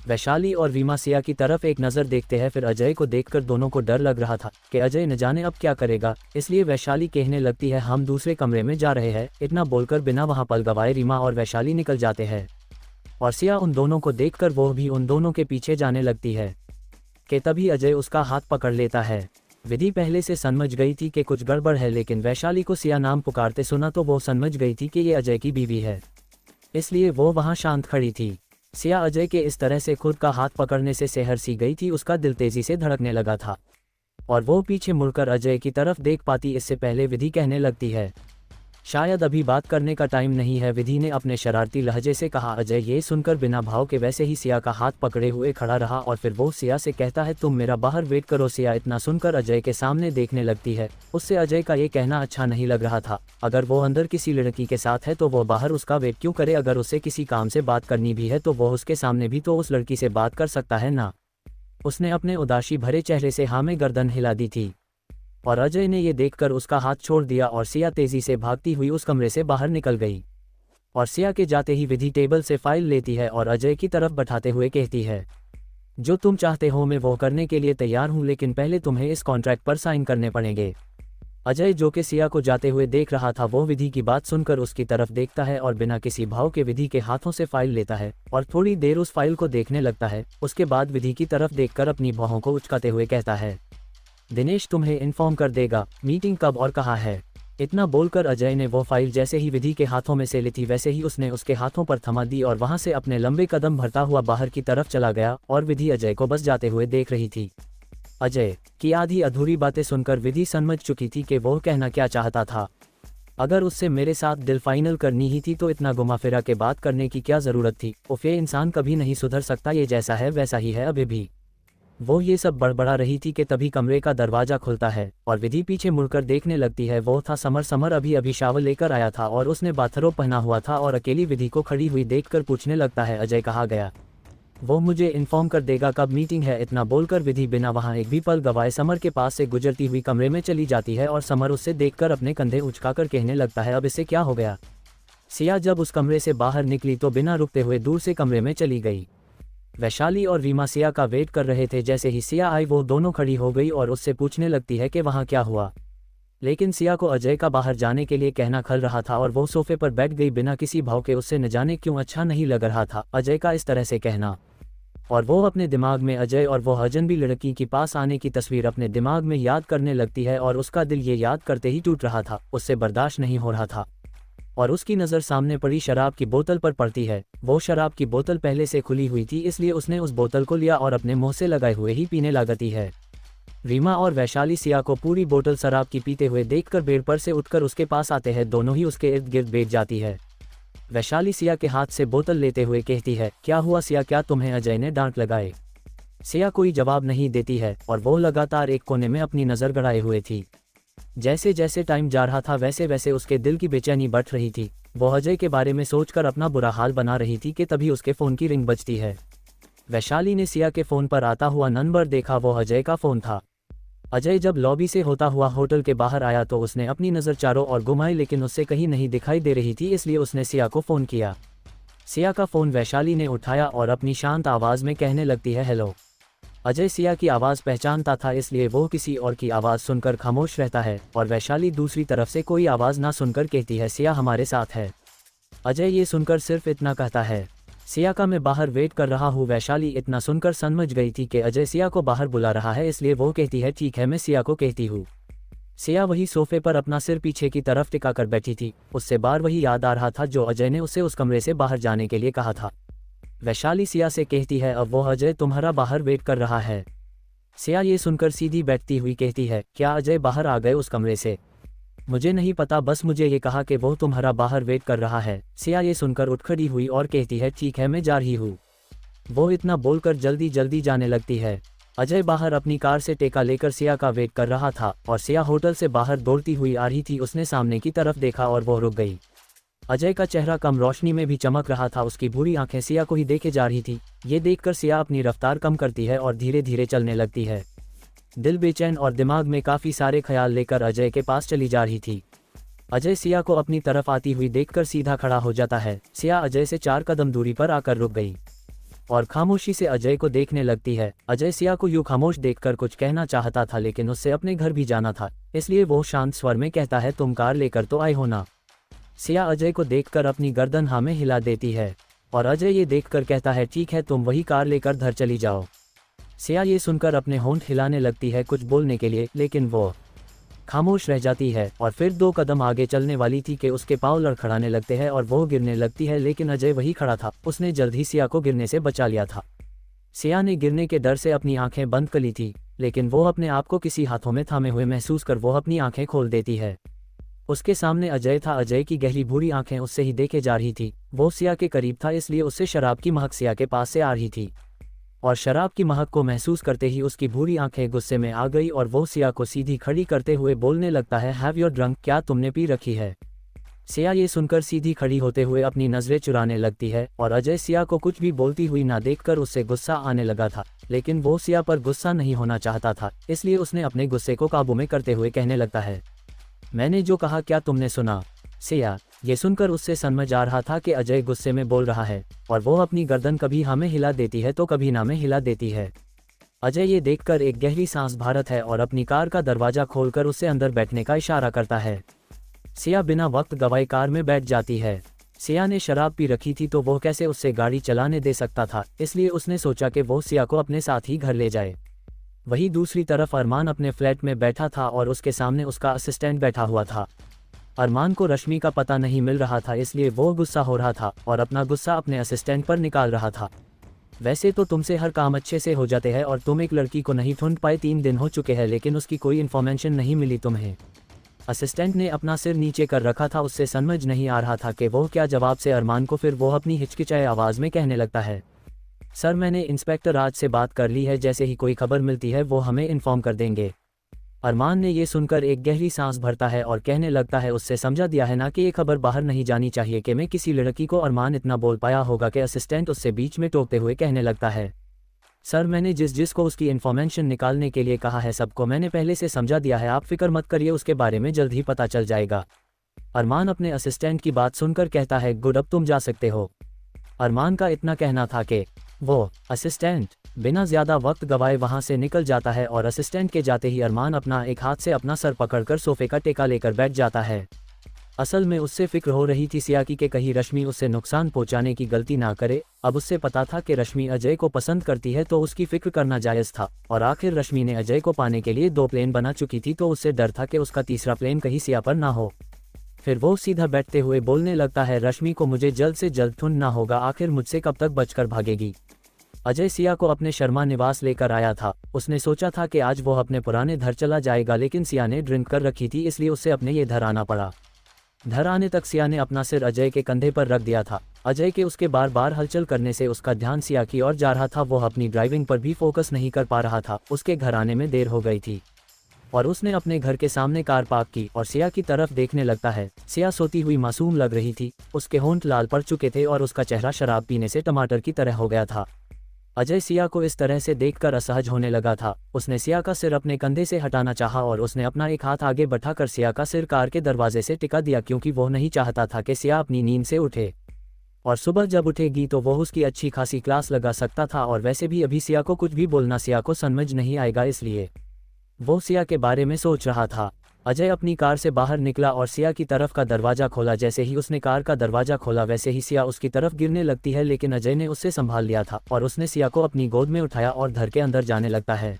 वैशाली और रीमा सिया की तरफ एक नज़र देखते हैं, फिर अजय को देखकर दोनों को डर लग रहा था कि अजय न जाने अब क्या करेगा, इसलिए वैशाली कहने लगती है हम दूसरे कमरे में जा रहे हैं। इतना बोलकर बिना वहाँ पल गवाए रीमा और वैशाली निकल जाते हैं और सिया उन दोनों को देखकर वो भी उन दोनों के पीछे जाने लगती है कि तभी अजय उसका हाथ पकड़ लेता है। विधि पहले से समझ गई थी कि कुछ गड़बड़ है, लेकिन वैशाली को सिया नाम पुकारते सुना तो वो समझ गई थी कि ये अजय की बीवी है, इसलिए वो वहाँ शांत खड़ी थी। सिया अजय के इस तरह से खुद का हाथ पकड़ने से सहर सी गई थी, उसका दिल तेजी से धड़कने लगा था और वो पीछे मुड़कर अजय की तरफ देख पाती इससे पहले विधि कहने लगती है शायद अभी बात करने का टाइम नहीं है। विधि ने अपने शरारती लहजे से कहा। अजय ये सुनकर बिना भाव के वैसे ही सिया का हाथ पकड़े हुए खड़ा रहा और फिर वो सिया से कहता है तुम मेरा बाहर वेट करो। सिया इतना सुनकर अजय के सामने देखने लगती है। उससे अजय का ये कहना अच्छा नहीं लग रहा था। अगर वो अंदर किसी लड़की के साथ है तो वो बाहर उसका वेट क्यों करे? अगर उसे किसी काम से बात करनी भी है तो वो उसके सामने भी तो उस लड़की से बात कर सकता है ना। उसने अपने उदासी भरे चेहरे से हाँ में गर्दन हिला दी थी और अजय ने ये देखकर उसका हाथ छोड़ दिया और सिया तेजी से भागती हुई उस कमरे से बाहर निकल गई। और सिया के जाते ही विधि टेबल से फाइल लेती है और अजय की तरफ बैठाते हुए कहती है जो तुम चाहते हो मैं वो करने के लिए तैयार हूँ, लेकिन पहले तुम्हें इस कॉन्ट्रैक्ट पर साइन करने पड़ेंगे। अजय जो कि सिया को जाते हुए देख रहा था वो विधि की बात सुनकर उसकी तरफ देखता है और बिना किसी भाव के विधि के हाथों से फाइल लेता है और थोड़ी देर उस फाइल को देखने लगता है। उसके बाद विधि की तरफ देखकर अपनी बाहों को उचकाते हुए कहता है, दिनेश तुम्हें इन्फॉर्म कर देगा मीटिंग कब और कहाँ है। इतना बोलकर अजय ने वो फाइल जैसे ही विधि के हाथों में से ली थी वैसे ही उसने उसके हाथों पर थमा दी और वहां से अपने लंबे कदम भरता हुआ बाहर की तरफ चला गया और विधि अजय को बस जाते हुए देख रही थी। अजय की आधी अधूरी बातें सुनकर विधि समझ चुकी थी कि वो कहना क्या चाहता था। अगर उससे मेरे साथ दिल फाइनल करनी ही थी तो इतना घुमा फिरा के बात करने की क्या ज़रूरत थी। उफ, ये इंसान कभी नहीं सुधर सकता, ये जैसा है वैसा ही है अभी भी। वो ये सब बड़बड़ा रही थी कि तभी कमरे का दरवाज़ा खुलता है और विधि पीछे मुड़कर देखने लगती है। वो था समर। समर अभी अभी शावर लेकर आया था और उसने बाथरोब पहना हुआ था और अकेली विधि को खड़ी हुई देखकर पूछने लगता है, अजय कहाँ गया? वो मुझे इन्फॉर्म कर देगा कब मीटिंग है। इतना बोलकर विधि बिना वहाँ एक भी पल गवाए समर के पास से गुजरती हुई कमरे में चली जाती है और समर उससे देखकर अपने कंधे उचकाकर कहने लगता है, अब इससे क्या हो गया? सिया जब उस कमरे से बाहर निकली तो बिना रुकते हुए दूर से कमरे में चली गई। वैशाली और रीमा सिया का वेट कर रहे थे। जैसे ही सिया आई वो दोनों खड़ी हो गई और उससे पूछने लगती है कि वहाँ क्या हुआ। लेकिन सिया को अजय का बाहर जाने के लिए कहना खल रहा था और वो सोफे पर बैठ गई बिना किसी भाव के। उससे न जाने क्यों अच्छा नहीं लग रहा था अजय का इस तरह से कहना, और वो अपने दिमाग में अजय और वो अजनबी लड़की के पास आने की तस्वीर अपने दिमाग में याद करने लगती है और उसका दिल ये याद करते ही टूट रहा था। उससे बर्दाश्त नहीं हो रहा था और उसकी नज़र सामने पड़ी शराब की बोतल पर पड़ती है। वो शराब की बोतल पहले से खुली हुई थी इसलिए उसने उस बोतल को लिया और अपने मुंह से लगाए हुए ही पीने लगती है। रीमा और वैशाली सिया को पूरी बोतल शराब की पीते हुए देखकर बेड पर से उठकर उसके पास आते हैं। दोनों ही उसके इर्द गिर्द बैठ जाती है। वैशाली सिया के हाथ से बोतल लेते हुए कहती है, क्या हुआ सिया, क्या तुम्हें अजय ने डांट लगाए? सिया कोई जवाब नहीं देती है और वो लगातार एक कोने में अपनी नज़र गड़ाए हुए थी। जैसे जैसे टाइम जा रहा था वैसे वैसे उसके दिल की बेचैनी बढ़ रही थी। वो अजय के बारे में सोचकर अपना बुरा हाल बना रही थी कि तभी उसके फ़ोन की रिंग बजती है। वैशाली ने सिया के फ़ोन पर आता हुआ नंबर देखा। वो अजय का फ़ोन था। अजय जब लॉबी से होता हुआ होटल के बाहर आया तो उसने अपनी नज़र चारों ओर घुमाई लेकिन उससे कहीं नहीं दिखाई दे रही थी इसलिए उसने सिया को फ़ोन किया। सिया का फ़ोन वैशाली ने उठाया और अपनी शांत आवाज़ में कहने लगती है, हेलो। अजय सिया की आवाज़ पहचानता था इसलिए वो किसी और की आवाज़ सुनकर खामोश रहता है और वैशाली दूसरी तरफ से कोई आवाज़ ना सुनकर कहती है, सिया हमारे साथ है। अजय ये सुनकर सिर्फ इतना कहता है, सिया का मैं बाहर वेट कर रहा हूँ। वैशाली इतना सुनकर समझ गई थी कि अजय सिया को बाहर बुला रहा है इसलिए वो कहती है, ठीक है मैं सिया को कहती हूँ। सिया वही सोफे पर अपना सिर पीछे की तरफ टिका कर बैठी थी। उससे बार वही याद आ रहा था जो अजय ने उसे उस कमरे से बाहर जाने के लिए कहा था। वैशाली सिया से कहती है, अब वो अजय तुम्हारा बाहर वेट कर रहा है। सिया ये सुनकर सीधी बैठती हुई कहती है, क्या अजय बाहर आ गए उस कमरे से? मुझे नहीं पता, बस मुझे ये कहा कि वो तुम्हारा बाहर वेट कर रहा है। सिया ये सुनकर उठ खड़ी हुई और कहती है, ठीक है मैं जा रही हूँ। वो इतना बोलकर जल्दी जल्दी जाने लगती है। अजय बाहर अपनी कार से टेका लेकर सिया का वेट कर रहा था और सिया होटल से बाहर दौड़ती हुई आ रही थी। उसने सामने की तरफ देखा और वो रुक गई। अजय का चेहरा कम रोशनी में भी चमक रहा था। उसकी बुरी आंखें सिया को ही देखे जा रही थी। ये देखकर सिया अपनी रफ्तार कम करती है और धीरे धीरे चलने लगती है। दिल बेचैन और दिमाग में काफ़ी सारे ख्याल लेकर अजय के पास चली जा रही थी। अजय सिया को अपनी तरफ आती हुई देखकर सीधा खड़ा हो जाता है। सिया अजय से 4 कदम दूरी पर आकर रुक गई और खामोशी से अजय को देखने लगती है। अजय सिया को यूं खामोश देखकर कुछ कहना चाहता था लेकिन उससे अपने घर भी जाना था इसलिए वो शांत स्वर में कहता है, तुम कार लेकर तो आए हो ना? सिया अजय को देखकर अपनी गर्दन हाँ में हिला देती है और अजय ये देखकर कहता है, ठीक है तुम वही कार लेकर घर चली जाओ। सिया ये सुनकर अपने होंठ हिलाने लगती है कुछ बोलने के लिए लेकिन वो खामोश रह जाती है और फिर 2 कदम आगे चलने वाली थी कि उसके पाँव लड़खड़ाने लगते हैं और वो गिरने लगती है लेकिन अजय वही खड़ा था। उसने जल्द ही सिया को गिरने से बचा लिया था। सिया ने गिरने के डर से अपनी आंखें बंद कर ली थी लेकिन वो अपने आप को किसी हाथों में थामे हुए महसूस कर वो अपनी आंखें खोल देती है। उसके सामने अजय था। अजय की गहरी भूरी आंखें उससे ही देखे जा रही थी। वो सिया के करीब था इसलिए उससे शराब की महक सिया के पास से आ रही थी और शराब की महक को महसूस करते ही उसकी भूरी आंखें गुस्से में आ गई और वो सिया को सीधी खड़ी करते हुए बोलने लगता है, हैव योर ड्रंक, क्या तुमने पी रखी है? सिया ये सुनकर सीधी खड़ी होते हुए अपनी नज़रें चुराने लगती है और अजय सिया को कुछ भी बोलती हुई ना देखकर उससे गुस्सा आने लगा था लेकिन वो सिया पर गुस्सा नहीं होना चाहता था इसलिए उसने अपने गुस्से को काबू में करते हुए कहने लगता है, मैंने जो कहा क्या तुमने सुना? सिया ये सुनकर उससे समझ आ रहा था कि अजय गुस्से में बोल रहा है और वो अपनी गर्दन कभी हाँ में हिला देती है तो कभी ना में हिला देती है। अजय ये देखकर एक गहरी सांस भरता है और अपनी कार का दरवाजा खोलकर उससे अंदर बैठने का इशारा करता है। सिया बिना वक्त गवाए कार में बैठ जाती है। सिया ने शराब पी रखी थी तो वो कैसे उससे गाड़ी चलाने दे सकता था, इसलिए उसने सोचा कि वो सिया को अपने साथ ही घर ले जाए। वहीं दूसरी तरफ अरमान अपने फ्लैट में बैठा था और उसके सामने उसका असिस्टेंट बैठा हुआ था। अरमान को रश्मि का पता नहीं मिल रहा था, इसलिए वो गुस्सा हो रहा था और अपना गुस्सा अपने असिस्टेंट पर निकाल रहा था। वैसे तो तुमसे हर काम अच्छे से हो जाते हैं और तुम एक लड़की को नहीं ढूंढ पाए, 3 दिन हो चुके हैं लेकिन उसकी कोई इन्फॉर्मेशन नहीं मिली तुम्हें। असिस्टेंट ने अपना सिर नीचे कर रखा था, उससे समझ नहीं आ रहा था कि वो क्या जवाब से अरमान को फिर वो अपनी हिचकिचाए आवाज़ में कहने लगता है, सर मैंने इंस्पेक्टर राज से बात कर ली है, जैसे ही कोई खबर मिलती है वो हमें इन्फॉर्म कर देंगे। अरमान ने ये सुनकर एक गहरी सांस भरता है और कहने लगता है, उससे समझा दिया है ना कि ये खबर बाहर नहीं जानी चाहिए कि मैं किसी लड़की को। अरमान इतना बोल पाया होगा कि असिस्टेंट उससे बीच में टोकते हुए कहने लगता है, सर मैंने जिसको उसकी इन्फॉर्मेशन निकालने के लिए कहा है सबको मैंने पहले से समझा दिया है, आप फिक्र मत करिए, उसके बारे में जल्द ही पता चल जाएगा। अरमान अपने असिस्टेंट की बात सुनकर कहता है, गुड अब तुम जा सकते हो। अरमान का इतना कहना था कि वो असिस्टेंट बिना ज़्यादा वक्त गवाए वहां से निकल जाता है और असिस्टेंट के जाते ही अरमान अपना एक हाथ से अपना सर पकड़कर सोफे का टेका लेकर बैठ जाता है। असल में उससे फिक्र हो रही थी सिया की कि कहीं रश्मि उससे नुकसान पहुंचाने की गलती ना करे। अब उससे पता था कि रश्मि अजय को पसंद करती है तो उसकी फिक्र करना जायज़ था, और आखिर रश्मि ने अजय को पाने के लिए 2 प्लेन बना चुकी थी तो उससे डर था कि उसका तीसरा प्लेन कहीं सिया पर ना हो। फिर वो सीधा बैठते हुए बोलने लगता है, रश्मि को मुझे जल्द से जल्द ढूंढना होगा, आखिर मुझसे कब तक बचकर भागेगी। अजय सिया को अपने शर्मा निवास लेकर आया था। उसने सोचा था कि आज वो अपने पुराने घर चला जाएगा, लेकिन सिया ने ड्रिंक कर रखी थी इसलिए उसे अपने ये घर आना पड़ा। घर आने तक सिया ने अपना सिर अजय के कंधे पर रख दिया था। अजय के उसके बार बार हलचल करने से उसका ध्यान सिया की ओर जा रहा था, वो अपनी ड्राइविंग पर भी फोकस नहीं कर पा रहा था। उसके घर आने में देर हो गई थी और उसने अपने घर के सामने कार पार्क की और सिया की तरफ देखने लगता है। सिया सोती हुई मासूम लग रही थी, उसके होंठ लाल पड़ चुके थे और उसका चेहरा शराब पीने से टमाटर की तरह हो गया था। अजय सिया को इस तरह से देखकर असहज होने लगा था। उसने सिया का सिर अपने कंधे से हटाना चाहा और उसने अपना एक हाथ आगे बढ़ाकर सिया का सिर कार के दरवाजे से टिका दिया, क्योंकि वो नहीं चाहता था कि सिया अपनी नींद से उठे और सुबह जब उठेगी तो वो उसकी अच्छी खासी क्लास लगा सकता था। और वैसे भी अभी सिया को कुछ भी बोलना सिया को समझ नहीं आएगा, इसलिए वो सिया के बारे में सोच रहा था। अजय अपनी कार से बाहर निकला और सिया की तरफ का दरवाजा खोला। जैसे ही उसने कार का दरवाजा खोला वैसे ही सिया उसकी तरफ गिरने लगती है, लेकिन अजय ने उससे संभाल लिया था और उसने सिया को अपनी गोद में उठाया और घर के अंदर जाने लगता है।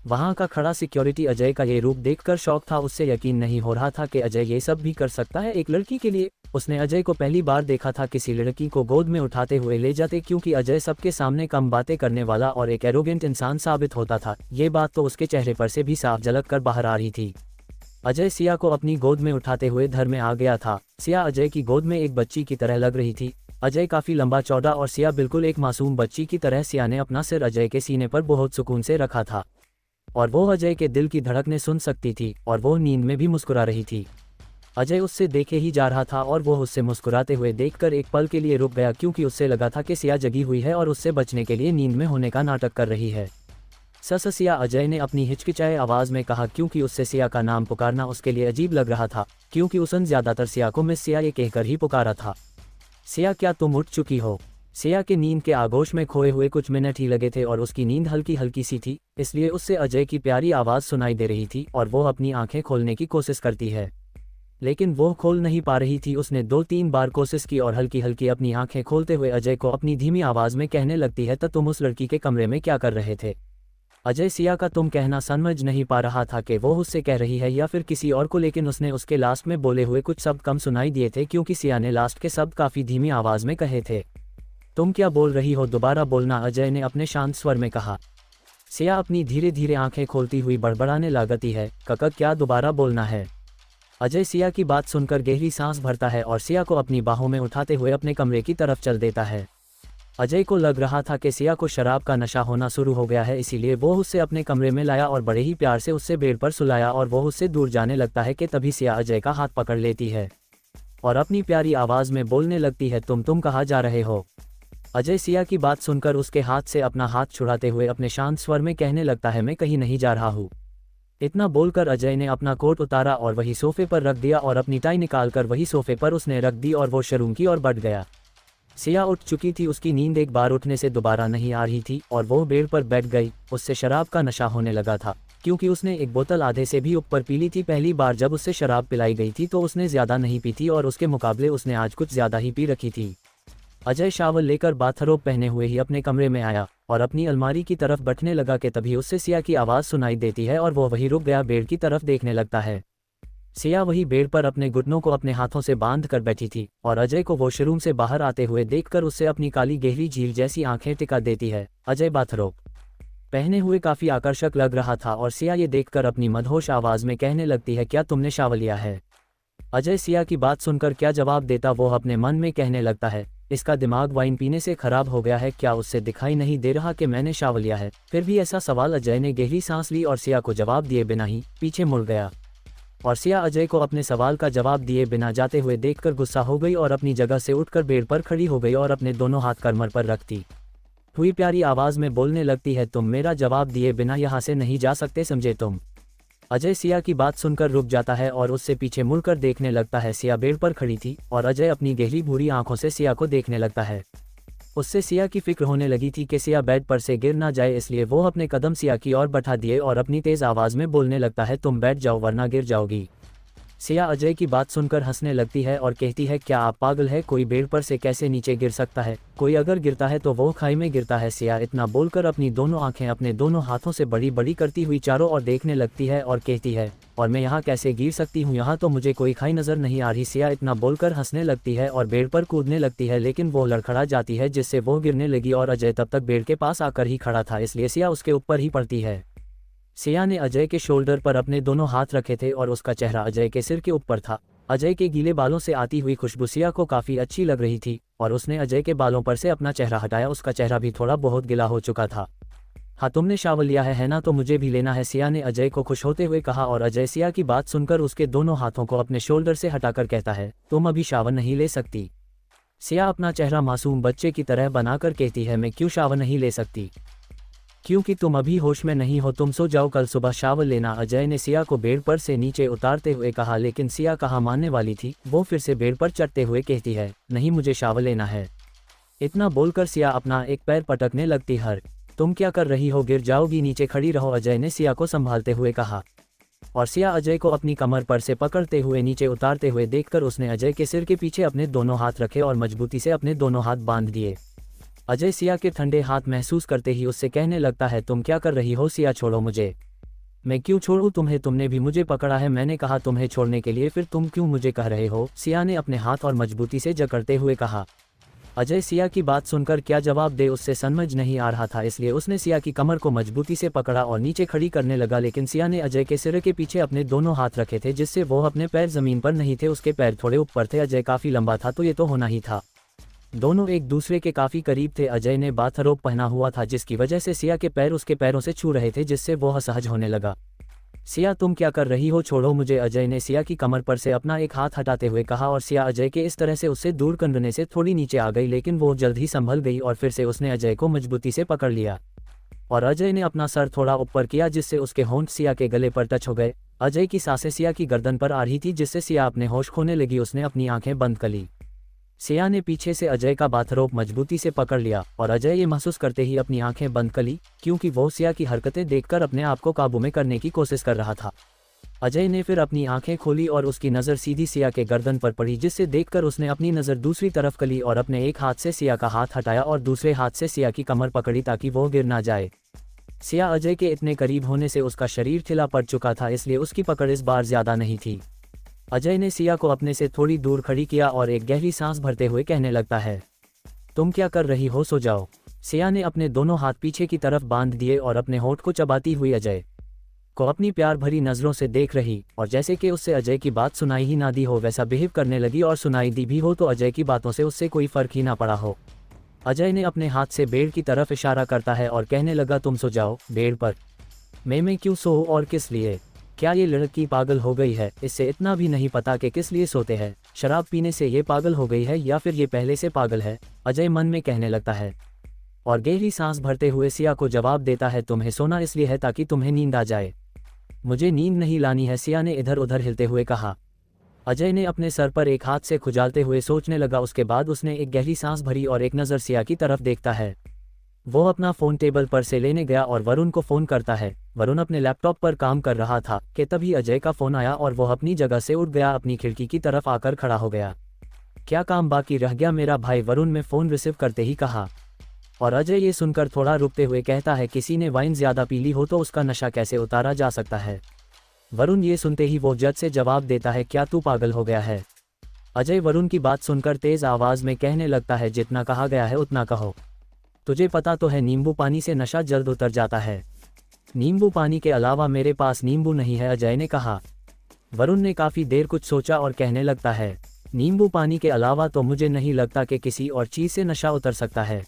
वहां का खड़ा सिक्योरिटी अजय का ये रूप देखकर शौक था, उससे यकीन नहीं हो रहा था कि अजय ये सब भी कर सकता है एक लड़की के लिए। उसने अजय को पहली बार देखा था किसी लड़की को गोद में उठाते हुए ले जाते, क्योंकि अजय सबके सामने कम बातें करने वाला और एक एरोगेंट इंसान साबित होता था। ये बात तो उसके चेहरे पर से भी साफ झलक कर बाहर आ रही थी। अजय सिया को अपनी गोद में उठाते हुए घर में आ गया था। सिया अजय की गोद में एक बच्ची की तरह लग रही थी। अजय काफी लंबा चौड़ा और सिया बिल्कुल एक मासूम बच्ची की तरह। सिया ने अपना सिर अजय के सीने पर बहुत सुकून से रखा था और वो अजय के दिल की धड़कनें सुन सकती थी और वो नींद में भी मुस्कुरा रही थी। अजय उससे देखे ही जा रहा था और वो उससे मुस्कुराते हुए देखकर एक पल के लिए रुक गया, क्योंकि उससे लगा था कि सिया जगी हुई है और उससे बचने के लिए नींद में होने का नाटक कर रही है। सिया, अजय ने अपनी हिचकिचाए आवाज़ में कहा, क्योंकि उससे सिया का नाम पुकारना उसके लिए अजीब लग रहा था, क्योंकि उसने ज़्यादातर सिया को मिस सिया ये कहकर ही पुकारा था। सिया, क्या तुम उठ चुकी हो? सिया के नींद के आगोश में खोए हुए कुछ मिनट ही लगे थे और उसकी नींद हल्की हल्की सी थी, इसलिए उससे अजय की प्यारी आवाज़ सुनाई दे रही थी और वो अपनी आंखें खोलने की कोशिश करती है, लेकिन वो खोल नहीं पा रही थी। उसने 2-3 बार कोशिश की और हल्की हल्की अपनी आंखें खोलते हुए अजय को अपनी धीमी आवाज़ में कहने लगती है, तो तुम उस लड़की के कमरे में क्या कर रहे थे? अजय सिया का तुम कहना समझ नहीं पा रहा था कि वो उससे कह रही है या फिर किसी और को, लेकिन उसने उसके लास्ट में बोले हुए कुछ शब्द कम सुनाई दिए थे, क्योंकि सिया ने लास्ट के शब्द काफ़ी धीमी आवाज़ में कहे थे। तुम क्या बोल रही हो? दोबारा बोलना, अजय ने अपने शांत स्वर में कहा। सिया अपनी धीरे धीरे आंखें खोलती हुई बड़बड़ाने लगती है, कका क्या दोबारा बोलना है? अजय सिया की बात सुनकर गहरी सांस भरता है और सिया को अपनी बाहों में उठाते हुए अपने कमरे की तरफ चल देता है। अजय को लग रहा था कि सिया को शराब का नशा होना शुरू हो गया है, इसीलिए वो उससे अपने कमरे में लाया और बड़े ही प्यार से उससे बेड पर सुलाया और वो उससे दूर जाने लगता है कि तभी सिया अजय का हाथ पकड़ लेती है और अपनी प्यारी आवाज़ में बोलने लगती है, तुम कहाँ जा रहे हो? अजय सिया की बात सुनकर उसके हाथ से अपना हाथ छुड़ाते हुए अपने शांत स्वर में कहने लगता है, मैं कहीं नहीं जा रहा हूँ। इतना बोलकर अजय ने अपना कोट उतारा और वही सोफे पर रख दिया और अपनी टाई निकालकर वही सोफे पर उसने रख दी और वो शरूम की ओर बढ़ गया। सिया उठ चुकी थी, उसकी नींद एक बार उठने से दोबारा नहीं आ रही थी और वो बेड पर बैठ गई। उससे शराब का नशा होने लगा था क्योंकि उसने एक बोतल आधे से भी ऊपर पी ली थी। पहली बार जब उससे शराब पिलाई गई थी तो उसने ज़्यादा नहीं पी थी और उसके मुकाबले उसने आज कुछ ज़्यादा ही पी रखी थी। अजय शावल लेकर बाथरोब पहने हुए ही अपने कमरे में आया और अपनी अलमारी की तरफ बढ़ने लगा कि तभी उससे सिया की आवाज़ सुनाई देती है और वो वहीं रुक गया, बेड की तरफ देखने लगता है। सिया वही बेड पर अपने घुटनों को अपने हाथों से बांध कर बैठी थी और अजय को वॉशरूम से बाहर आते हुए देखकर उससे अपनी काली गहरी झील जैसी आंखें टिका देती है। अजय बाथरोब पहने हुए काफ़ी आकर्षक लग रहा था और सिया ये देखकर अपनी मदहोश आवाज़ में कहने लगती है, क्या तुमने शावर लिया है? अजय सिया की बात सुनकर क्या जवाब देता वो अपने मन में कहने लगता है, इसका दिमाग वाइन पीने से खराब हो गया है, क्या उससे दिखाई नहीं दे रहा कि मैंने शावर लिया है? फिर भी ऐसा सवाल अजय ने गहरी सांस ली और सिया को जवाब दिए बिना ही पीछे मुड़ गया और सिया अजय को अपने सवाल का जवाब दिए बिना जाते हुए देखकर गुस्सा हो गई और अपनी जगह से उठकर बेड पर खड़ी हो गई और अपने दोनों हाथ कमर पर रखती हुई प्यारी आवाज़ में बोलने लगती है, तुम मेरा जवाब दिए बिना यहाँ से नहीं जा सकते, समझे तुम? अजय सिया की बात सुनकर रुक जाता है और उससे पीछे मुड़कर देखने लगता है। सिया बेड पर खड़ी थी और अजय अपनी गहरी भूरी आंखों से सिया को देखने लगता है। उससे सिया की फिक्र होने लगी थी कि सिया बेड पर से गिर ना जाए, इसलिए वो अपने कदम सिया की ओर बढ़ा दिए और अपनी तेज़ आवाज़ में बोलने लगता है, तुम बैठ जाओ वरना गिर जाओगी। सिया अजय की बात सुनकर हंसने लगती है और कहती है, क्या आप पागल है? कोई बेड पर से कैसे नीचे गिर सकता है? कोई अगर गिरता है तो वो खाई में गिरता है। सिया इतना बोलकर अपनी दोनों आंखें अपने दोनों हाथों से बड़ी बड़ी करती हुई चारों ओर देखने लगती है और कहती है, और मैं यहाँ कैसे गिर सकती हूँ? यहाँ तो मुझे कोई खाई नज़र नहीं आ रही। सिया इतना बोलकर हंसने लगती है और बेड पर कूदने लगती है, लेकिन वो लड़खड़ा जाती है जिससे वो गिरने लगी और अजय तब तक बेड के पास आकर ही खड़ा था, इसलिए सिया उसके ऊपर ही पड़ती है। सिया ने अजय के शोल्डर पर अपने दोनों हाथ रखे थे और उसका चेहरा अजय के सिर के ऊपर था। अजय के गीले बालों से आती हुई खुशबू सिया को काफ़ी अच्छी लग रही थी और उसने अजय के बालों पर से अपना चेहरा हटाया। उसका चेहरा भी थोड़ा बहुत गिला हो चुका था। हाँ, तुमने शावर लिया है ना? तो मुझे भी लेना है, सिया ने अजय को खुश होते हुए कहा और अजय सिया की बात सुनकर उसके दोनों हाथों को अपने शोल्डर से हटाकर कहता है, तुम अभी शावर नहीं ले सकती। सिया अपना चेहरा मासूम बच्चे की तरह बनाकर कहती है, मैं क्यों शावर नहीं ले सकती? क्योंकि तुम अभी होश में नहीं हो, तुम सो जाओ, कल सुबह शावर लेना। अजय ने सिया को बेड पर से नीचे उतारते हुए कहा, लेकिन सिया कहाँ मानने वाली थी। वो फिर से बेड पर चढ़ते हुए कहती है, नहीं मुझे शावर लेना है। इतना बोलकर सिया अपना एक पैर पटकने लगती है। तुम क्या कर रही हो? गिर जाओगी, नीचे खड़ी रहो, अजय ने सिया को संभालते हुए कहा और सिया अजय को अपनी कमर पर से पकड़ते हुए नीचे उतारते हुए देखकर उसने अजय के सिर के पीछे अपने दोनों हाथ रखे और मजबूती से अपने दोनों हाथ बांध दिए। अजय सिया के ठंडे हाथ महसूस करते ही उससे कहने लगता है, तुम क्या कर रही हो? सिया छोड़ो मुझे। मैं क्यों छोड़ूं तुम्हें? तुमने भी मुझे पकड़ा है, मैंने कहा तुम्हें छोड़ने के लिए, फिर तुम क्यों मुझे कह रहे हो? सिया ने अपने हाथ और मजबूती से जकड़ते हुए कहा। अजय सिया की बात सुनकर क्या जवाब दे उससे समझ नहीं आ रहा था, इसलिए उसने सिया की कमर को मजबूती से पकड़ा और नीचे खड़ी करने लगा। लेकिन सिया ने अजय के सिर के पीछे अपने दोनों हाथ रखे थे जिससे वो अपने पैर जमीन पर नहीं थे, उसके पैर थोड़े ऊपर थे। अजय काफ़ी लंबा था तो ये तो होना ही था। दोनों एक दूसरे के काफ़ी करीब थे। अजय ने बाथरोब पहना हुआ था जिसकी वजह से सिया के पैर उसके पैरों से छू रहे थे, जिससे वो असहज होने लगा। सिया तुम क्या कर रही हो? छोड़ो मुझे, अजय ने सिया की कमर पर से अपना एक हाथ हटाते हुए कहा और सिया अजय के इस तरह से उससे दूर करने से थोड़ी नीचे आ गई, लेकिन वो जल्द ही संभल गई और फिर से उसने अजय को मजबूती से पकड़ लिया और अजय ने अपना सर थोड़ा ऊपर किया जिससे उसके होंठ सिया के गले पर टच हो गए। अजय की सांसें सिया की गर्दन पर आ रही थी जिससे सिया अपने होश खोने लगी। उसने अपनी आंखें बंद कर ली। सिया ने पीछे से अजय का बाथरोब मजबूती से पकड़ लिया और अजय ये महसूस करते ही अपनी आंखें बंद कर ली, क्योंकि वो सिया की हरकतें देखकर अपने आप को काबू में करने की कोशिश कर रहा था। अजय ने फिर अपनी आंखें खोली और उसकी नज़र सीधी सिया के गर्दन पर पड़ी, जिससे देखकर उसने अपनी नज़र दूसरी तरफ कर ली और अपने एक हाथ से सिया का हाथ हटाया और दूसरे हाथ से सिया की कमर पकड़ी ताकि वो गिर ना जाए। सिया अजय के इतने करीब होने से उसका शरीर ठिला पड़ चुका था, इसलिए उसकी पकड़ इस बार ज़्यादा नहीं थी। अजय ने सिया को अपने से थोड़ी दूर खड़ी किया और एक गहरी सांस भरते हुए कहने लगता है, तुम क्या कर रही हो? सो जाओ। सिया ने अपने दोनों हाथ पीछे की तरफ बांध दिए और अपने होंठ को चबाती हुई अजय को अपनी प्यार भरी नज़रों से देख रही और जैसे कि उससे अजय की बात सुनाई ही ना दी हो वैसा बिहेव करने लगी, और सुनाई दी भी हो तो अजय की बातों से उससे कोई फ़र्क ही ना पड़ा हो। अजय ने अपने हाथ से बेड की तरफ इशारा करता है और कहने लगा, तुम सो जाओ बेड पर। मैं क्यों सोऊं और किस लिए? क्या ये लड़की पागल हो गई है? इससे इतना भी नहीं पता कि किस लिए सोते हैं। शराब पीने से ये पागल हो गई है या फिर ये पहले से पागल है? अजय मन में कहने लगता है और गहरी सांस भरते हुए सिया को जवाब देता है, तुम्हें सोना इसलिए है ताकि तुम्हें नींद आ जाए। मुझे नींद नहीं लानी है, सिया ने इधर उधर हिलते हुए कहा। अजय ने अपने सर पर एक हाथ से खुजालते हुए सोचने लगा। उसके बाद उसने एक गहरी सांस भरी और एक नज़र सिया की तरफ देखता है। वो अपना फ़ोन टेबल पर से लेने गया और वरुण को फ़ोन करता है। वरुण अपने लैपटॉप पर काम कर रहा था कि तभी अजय का फ़ोन आया और वो अपनी जगह से उठ गया, अपनी खिड़की की तरफ आकर खड़ा हो गया। क्या काम बाकी रह गया मेरा भाई, वरुण ने फ़ोन रिसीव करते ही कहा। और अजय ये सुनकर थोड़ा रुकते हुए कहता है, किसी ने वाइन ज़्यादा पी ली हो तो उसका नशा कैसे उतारा जा सकता है। वरुण ये सुनते ही वो जज से जवाब देता है, क्या तू पागल हो गया है। अजय वरुण की बात सुनकर तेज़ आवाज़ में कहने लगता है, जितना कहा गया है उतना कहो। तुझे पता तो है नींबू पानी से नशा जल्द उतर जाता है। नींबू पानी के अलावा मेरे पास नींबू नहीं है, अजय ने कहा। वरुण ने काफ़ी देर कुछ सोचा और कहने लगता है, नींबू पानी के अलावा तो मुझे नहीं लगता कि किसी और चीज़ से नशा उतर सकता है।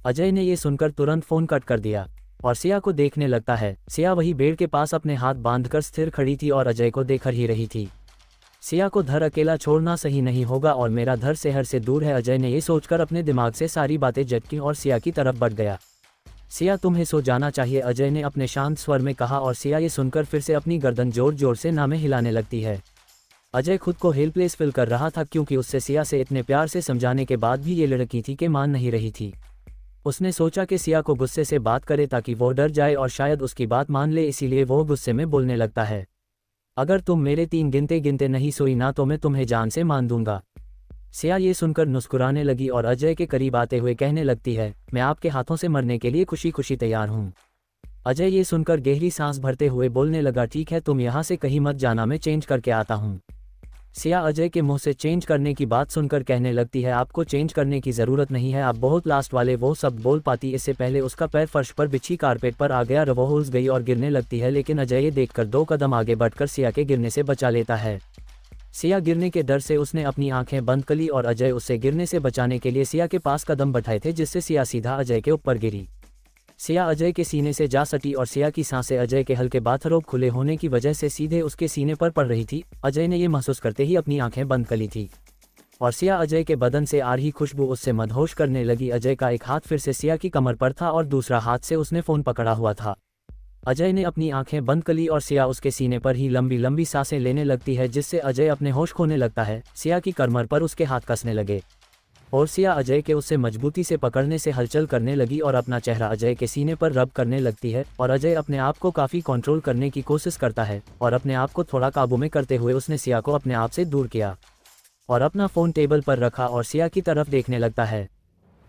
अजय ने ये सुनकर तुरंत फ़ोन कट कर दिया और सिया को देखने लगता है। सिया वही बेड के पास अपने हाथ बांधकर स्थिर खड़ी थी और अजय को देख ही रही थी। सिया को घर अकेला छोड़ना सही नहीं होगा और मेरा घर शहर से दूर है। अजय ने ये सोचकर अपने दिमाग से सारी बातें झटकी और सिया की तरफ बढ़ गया। सिया तुम्हें सो जाना चाहिए, अजय ने अपने शांत स्वर में कहा और सिया ये सुनकर फिर से अपनी गर्दन जोर जोर से नामे हिलाने लगती है। अजय खुद को हेल्पलेस फील कर रहा था क्योंकि उससे सिया से इतने प्यार से समझाने के बाद भी ये लड़की थी कि मान नहीं रही थी। उसने सोचा कि सिया को गुस्से से बात करे ताकि वो डर जाए और शायद उसकी बात मान ले, इसीलिए वो गुस्से में बोलने लगता है, अगर तुम मेरे 3 गिनते गिनते नहीं सोई ना तो मैं तुम्हें जान से मान दूंगा। सिया ये सुनकर मुस्कुराने लगी और अजय के करीब आते हुए कहने लगती है, मैं आपके हाथों से मरने के लिए खुशी खुशी तैयार हूँ। अजय ये सुनकर गहरी सांस भरते हुए बोलने लगा, ठीक है तुम यहाँ से कहीं मत जाना, मैं चेंज करके आता हूँ। सिया अजय के मुंह से चेंज करने की बात सुनकर कहने लगती है, आपको चेंज करने की ज़रूरत नहीं है, आप बहुत लास्ट वाले वो सब बोल पाती। इससे पहले उसका पैर फर्श पर बिछी कारपेट पर आ गया, वो उलझ गई और गिरने लगती है, लेकिन अजय ये देखकर 2 कदम आगे बढ़कर सिया के गिरने से बचा लेता है। सिया गिरने के डर से उसने अपनी आंखें बंद कर ली और अजय उससे गिरने से बचाने के लिए सिया के पास कदम बढ़ाए थे, जिससे सिया सीधा अजय के ऊपर गिरी। सिया अजय के सीने से जा सटी और सिया की सांसें अजय के हल्के बाथरोब खुले होने की वजह से सीधे उसके सीने पर पड़ रही थी। अजय ने यह महसूस करते ही अपनी आंखें बंद कर ली थी और सिया अजय के बदन से आ रही खुशबू उससे मदहोश करने लगी। अजय का एक हाथ फिर से सिया की कमर पर था और दूसरा हाथ से उसने फ़ोन पकड़ा हुआ था। अजय ने अपनी आंखें बंद कर ली और सिया उसके सीने पर ही लंबी लंबी सांसें लेने लगती है, जिससे अजय अपने होश खोने लगता है। सिया की कमर पर उसके हाथ कसने लगे और सिया अजय के उससे मजबूती से पकड़ने से हलचल करने लगी और अपना चेहरा अजय के सीने पर रब करने लगती है। और अजय अपने आप को काफ़ी कंट्रोल करने की कोशिश करता है और अपने आप को थोड़ा काबू में करते हुए उसने सिया को अपने आप से दूर किया और अपना फ़ोन टेबल पर रखा और सिया की तरफ देखने लगता है।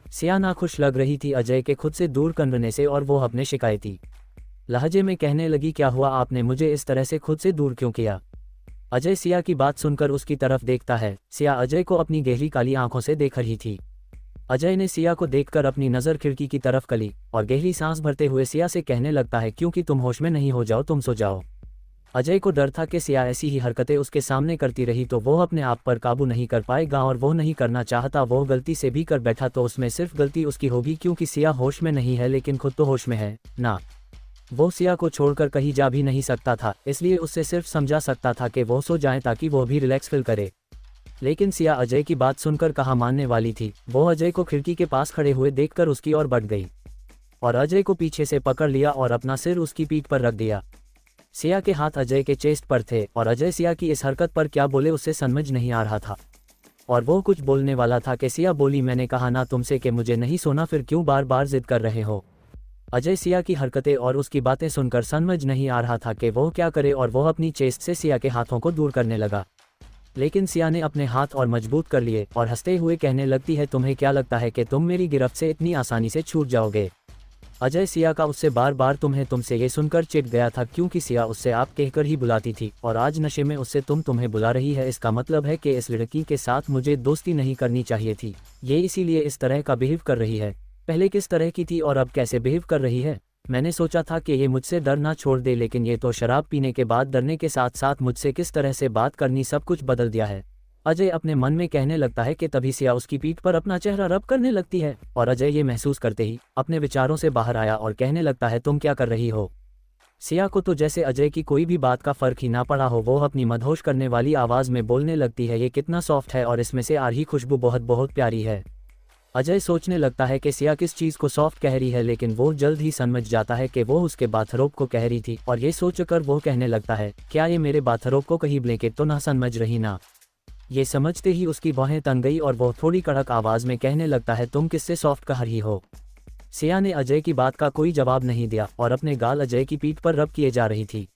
सिया नाखुश लग रही थी अजय के खुद से दूर करने से और वो अपने शिकायती लहजे में कहने लगी, क्या हुआ, आपने मुझे इस तरह से खुद से दूर क्यों किया। अजय सिया की बात सुनकर उसकी तरफ देखता है। सिया अजय को अपनी गहरी काली आंखों से देख रही थी। अजय ने सिया को देखकर अपनी नज़र खिड़की की तरफ करी और गहरी सांस भरते हुए सिया से कहने लगता है, क्योंकि तुम होश में नहीं हो जाओ, तुम सो जाओ। अजय को डर था कि सिया ऐसी ही हरकतें उसके सामने करती रही तो वो अपने आप पर काबू नहीं कर पाएगा और वो नहीं करना चाहता। वो गलती से भी कर बैठा तो उसमें सिर्फ गलती उसकी होगी, क्योंकि सिया होश में नहीं है लेकिन खुद तो होश में है ना। वो सिया को छोड़कर कहीं जा भी नहीं सकता था, इसलिए उससे सिर्फ समझा सकता था कि वो सो जाए ताकि वो भी रिलैक्स फील करे। लेकिन सिया अजय की बात सुनकर कहाँ मानने वाली थी। वो अजय को खिड़की के पास खड़े हुए देखकर उसकी ओर बढ़ गई और अजय को पीछे से पकड़ लिया और अपना सिर उसकी पीठ पर रख दिया। सिया के हाथ अजय के चेस्ट पर थे और अजय सिया की इस हरकत पर क्या बोले उससे समझ नहीं आ रहा था और वो कुछ बोलने वाला था कि सिया बोली, मैंने कहा ना तुमसे कि मुझे नहीं सोना, फिर क्यों बार बार जिद कर रहे हो। अजय सिया की हरकतें और उसकी बातें सुनकर समझ नहीं आ रहा था कि वो क्या करे और वो अपनी चेस्ट से सिया के हाथों को दूर करने लगा। लेकिन सिया ने अपने हाथ और मजबूत कर लिए और हंसते हुए कहने लगती है, तुम्हें क्या लगता है कि तुम मेरी गिरफ्त से इतनी आसानी से छूट जाओगे। अजय सिया का उससे बार बार तुमसे ये सुनकर चिढ़ गया था, क्योंकि सिया उससे आप कहकर ही बुलाती थी और आज नशे में उससे तुम्हें बुला रही है। इसका मतलब है कि इस लड़की के साथ मुझे दोस्ती नहीं करनी चाहिए थी, ये इसीलिए इस तरह का बिहेव कर रही है। पहले किस तरह की थी और अब कैसे बिहेव कर रही है। मैंने सोचा था कि ये मुझसे डर ना छोड़ दे, लेकिन ये तो शराब पीने के बाद डरने के साथ साथ मुझसे किस तरह से बात करनी सब कुछ बदल दिया है। अजय अपने मन में कहने लगता है कि तभी सिया उसकी पीठ पर अपना चेहरा रब करने लगती है और अजय ये महसूस करते ही अपने विचारों से बाहर आया और कहने लगता है, तुम क्या कर रही हो। सिया को तो जैसे अजय की कोई भी बात का फर्क ही ना पड़ा हो। वो अपनी मदहोश करने वाली आवाज़ में बोलने लगती है, ये कितना सॉफ्ट है और इसमें से आ रही खुशबू बहुत बहुत प्यारी है। अजय सोचने लगता है कि सिया किस चीज़ को सॉफ्ट कह रही है, लेकिन वो जल्द ही समझ जाता है कि वो उसके बाथरोब को कह रही थी, और ये सोचकर वो कहने लगता है, क्या ये मेरे बाथरोब को कहीं ब्लैंकेट तो ना समझ रही ना। ये समझते ही उसकी बाहें तन गई और वो थोड़ी कड़क आवाज़ में कहने लगता है, तुम किससे सॉफ्ट कह रही हो। सिया ने अजय की बात का कोई जवाब नहीं दिया और अपने गाल अजय की पीठ पर रब किए जा रही थी,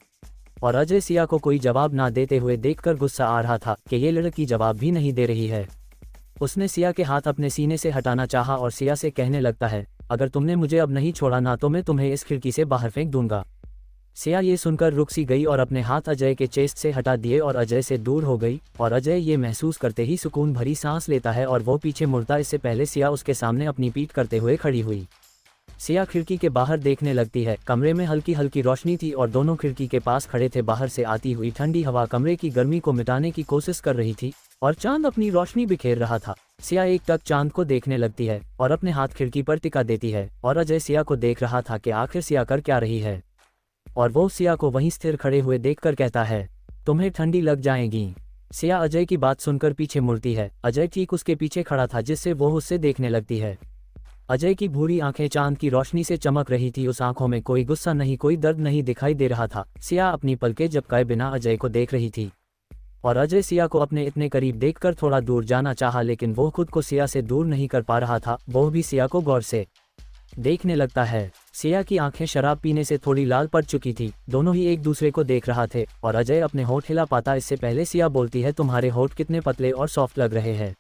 और अजय सिया को कोई जवाब ना देते हुए देखकर गुस्सा आ रहा था कि ये लड़की जवाब भी नहीं दे रही है। उसने सिया के हाथ अपने सीने से हटाना चाहा और सिया से कहने लगता है, अगर तुमने मुझे अब नहीं छोड़ा ना तो मैं तुम्हें इस खिड़की से बाहर फेंक दूंगा। सिया ये सुनकर रुक सी गई और अपने हाथ अजय के चेस्ट से हटा दिए और अजय से दूर हो गई, और अजय ये महसूस करते ही सुकून भरी सांस लेता है और वो पीछे मुड़ता, इससे पहले सिया उसके सामने अपनी पीठ करते हुए खड़ी हुई। सिया खिड़की के बाहर देखने लगती है। कमरे में हल्की हल्की रोशनी थी और दोनों खिड़की के पास खड़े थे। बाहर से आती हुई ठंडी हवा कमरे की गर्मी को मिटाने की कोशिश कर रही थी और चांद अपनी रोशनी बिखेर रहा था। सिया एक टक चांद को देखने लगती है और अपने हाथ खिड़की पर टिका देती है, और अजय सिया को देख रहा था कि आखिर सिया कर क्या रही है, और वो सिया को वहीं स्थिर खड़े हुए देखकर कहता है, तुम्हें ठंडी लग जाएगी। सिया अजय की बात सुनकर पीछे मुड़ती है। अजय ठीक उसके पीछे खड़ा था, जिससे वो उससे देखने लगती है। अजय की भूरी आंखें चांद की रोशनी से चमक रही थी। उस आंखों में कोई गुस्सा नहीं, कोई दर्द नहीं दिखाई दे रहा था। सिया अपनी पलकें झपकाए बिना अजय को देख रही थी, और अजय सिया को अपने इतने करीब देखकर थोड़ा दूर जाना चाहा, लेकिन वो खुद को सिया से दूर नहीं कर पा रहा था। वो भी सिया को गौर से देखने लगता है। सिया की आंखें शराब पीने से थोड़ी लाल पड़ चुकी थी। दोनों ही एक दूसरे को देख रहा थे और अजय अपने होठ हिला पाता इससे पहले सिया बोलती है, तुम्हारे होठ कितने पतले और सॉफ्ट लग रहे हैं।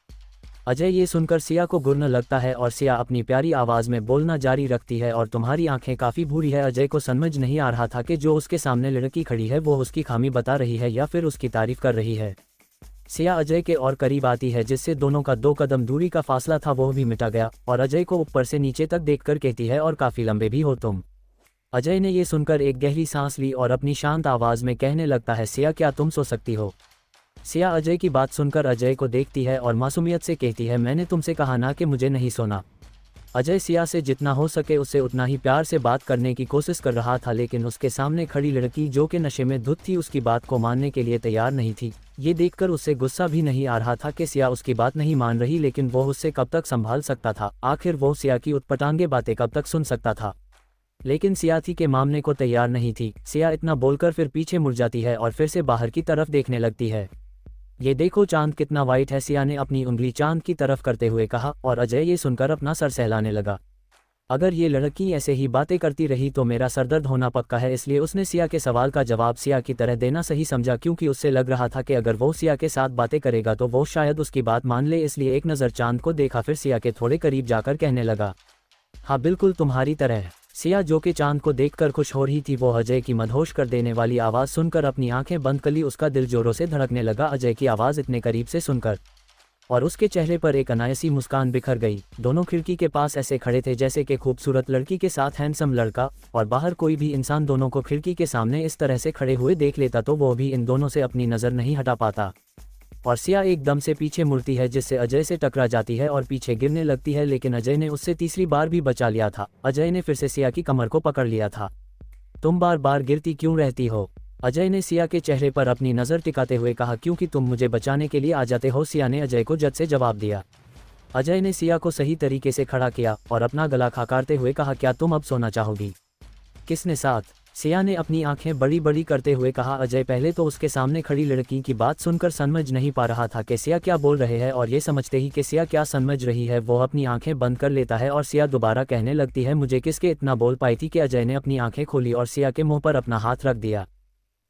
अजय ये सुनकर सिया को गुर्रने लगता है और सिया अपनी प्यारी आवाज़ में बोलना जारी रखती है, और तुम्हारी आंखें काफ़ी भूरी है। अजय को समझ नहीं आ रहा था कि जो उसके सामने लड़की खड़ी है वो उसकी खामी बता रही है या फिर उसकी तारीफ कर रही है। सिया अजय के और करीब आती है, जिससे दोनों का 2 कदम दूरी का फासला था वो भी मिटा गया, और अजय को ऊपर से नीचे तक देखकर कहती है, और काफ़ी लंबे भी हो तुम। अजय ने ये सुनकर एक गहरी सांस ली और अपनी शांत आवाज़ में कहने लगता है, सिया क्या तुम सो सकती हो। सिया अजय की बात सुनकर अजय को देखती है और मासूमियत से कहती है, मैंने तुमसे कहा ना कि मुझे नहीं सोना। अजय सिया से जितना हो सके उससे उतना ही प्यार से बात करने की कोशिश कर रहा था, लेकिन उसके सामने खड़ी लड़की जो कि नशे में धुत थी उसकी बात को मानने के लिए तैयार नहीं थी। ये देखकर उससे गुस्सा भी नहीं आ रहा था कि सिया उसकी बात नहीं मान रही, लेकिन वो उससे कब तक संभाल सकता था। आखिर वो सिया की उटपटांगे बातें कब तक सुन सकता था। लेकिन सिया थी के मामले को तैयार नहीं थी। सिया इतना बोलकर फिर पीछे मुड़ जाती है और फिर से बाहर की तरफ देखने लगती है। ये देखो चांद कितना वाइट है, सिया ने अपनी उंगली चांद की तरफ करते हुए कहा, और अजय ये सुनकर अपना सर सहलाने लगा। अगर ये लड़की ऐसे ही बातें करती रही तो मेरा सरदर्द होना पक्का है। इसलिए उसने सिया के सवाल का जवाब सिया की तरह देना सही समझा, क्योंकि उससे लग रहा था कि अगर वो सिया के साथ बातें करेगा तो वो शायद उसकी बात मान ले। इसलिए एक नज़र चांद को देखा, फिर सिया के थोड़े करीब जाकर कहने लगा, हाँ बिल्कुल तुम्हारी तरह। सिया जो कि चांद को देखकर खुश हो रही थी, वो अजय की मदहोश कर देने वाली आवाज़ सुनकर अपनी आंखें बंद कर ली। उसका दिल जोरों से धड़कने लगा अजय की आवाज़ इतने करीब से सुनकर, और उसके चेहरे पर एक अनायासी मुस्कान बिखर गई। दोनों खिड़की के पास ऐसे खड़े थे जैसे कि खूबसूरत लड़की के साथ हैंडसम लड़का, और बाहर कोई भी इंसान दोनों को खिड़की के सामने इस तरह से खड़े हुए देख लेता तो वो भी इन दोनों से अपनी नज़र नहीं हटा पाता। और सिया एकदम से पीछे मुड़ती है, जिससे अजय से टकरा जाती है और पीछे गिरने लगती है, लेकिन अजय ने उससे तीसरी बार भी बचा लिया था। अजय ने फिर से सिया की कमर को पकड़ लिया था। तुम बार बार गिरती क्यों रहती हो? अजय ने सिया के चेहरे पर अपनी नज़र टिकाते हुए कहा, क्योंकि तुम मुझे बचाने के लिए आ जाते हो। सिया ने अजय को जज से जवाब दिया। अजय ने सिया को सही तरीके से खड़ा किया और अपना गला खड़काते हुए कहा, क्या तुम अब सोना चाहोगी? किसने साथ? सिया ने अपनी आंखें बड़ी बड़ी करते हुए कहा। अजय पहले तो उसके सामने खड़ी लड़की की बात सुनकर समझ नहीं पा रहा था कि सिया क्या बोल रहे हैं, और ये समझते ही कि सिया क्या समझ रही है वो अपनी आंखें बंद कर लेता है, और सिया दोबारा कहने लगती है, मुझे किसके इतना बोल पाई थी कि अजय ने अपनी आंखें खोली और सिया के मुंह पर अपना हाथ रख दिया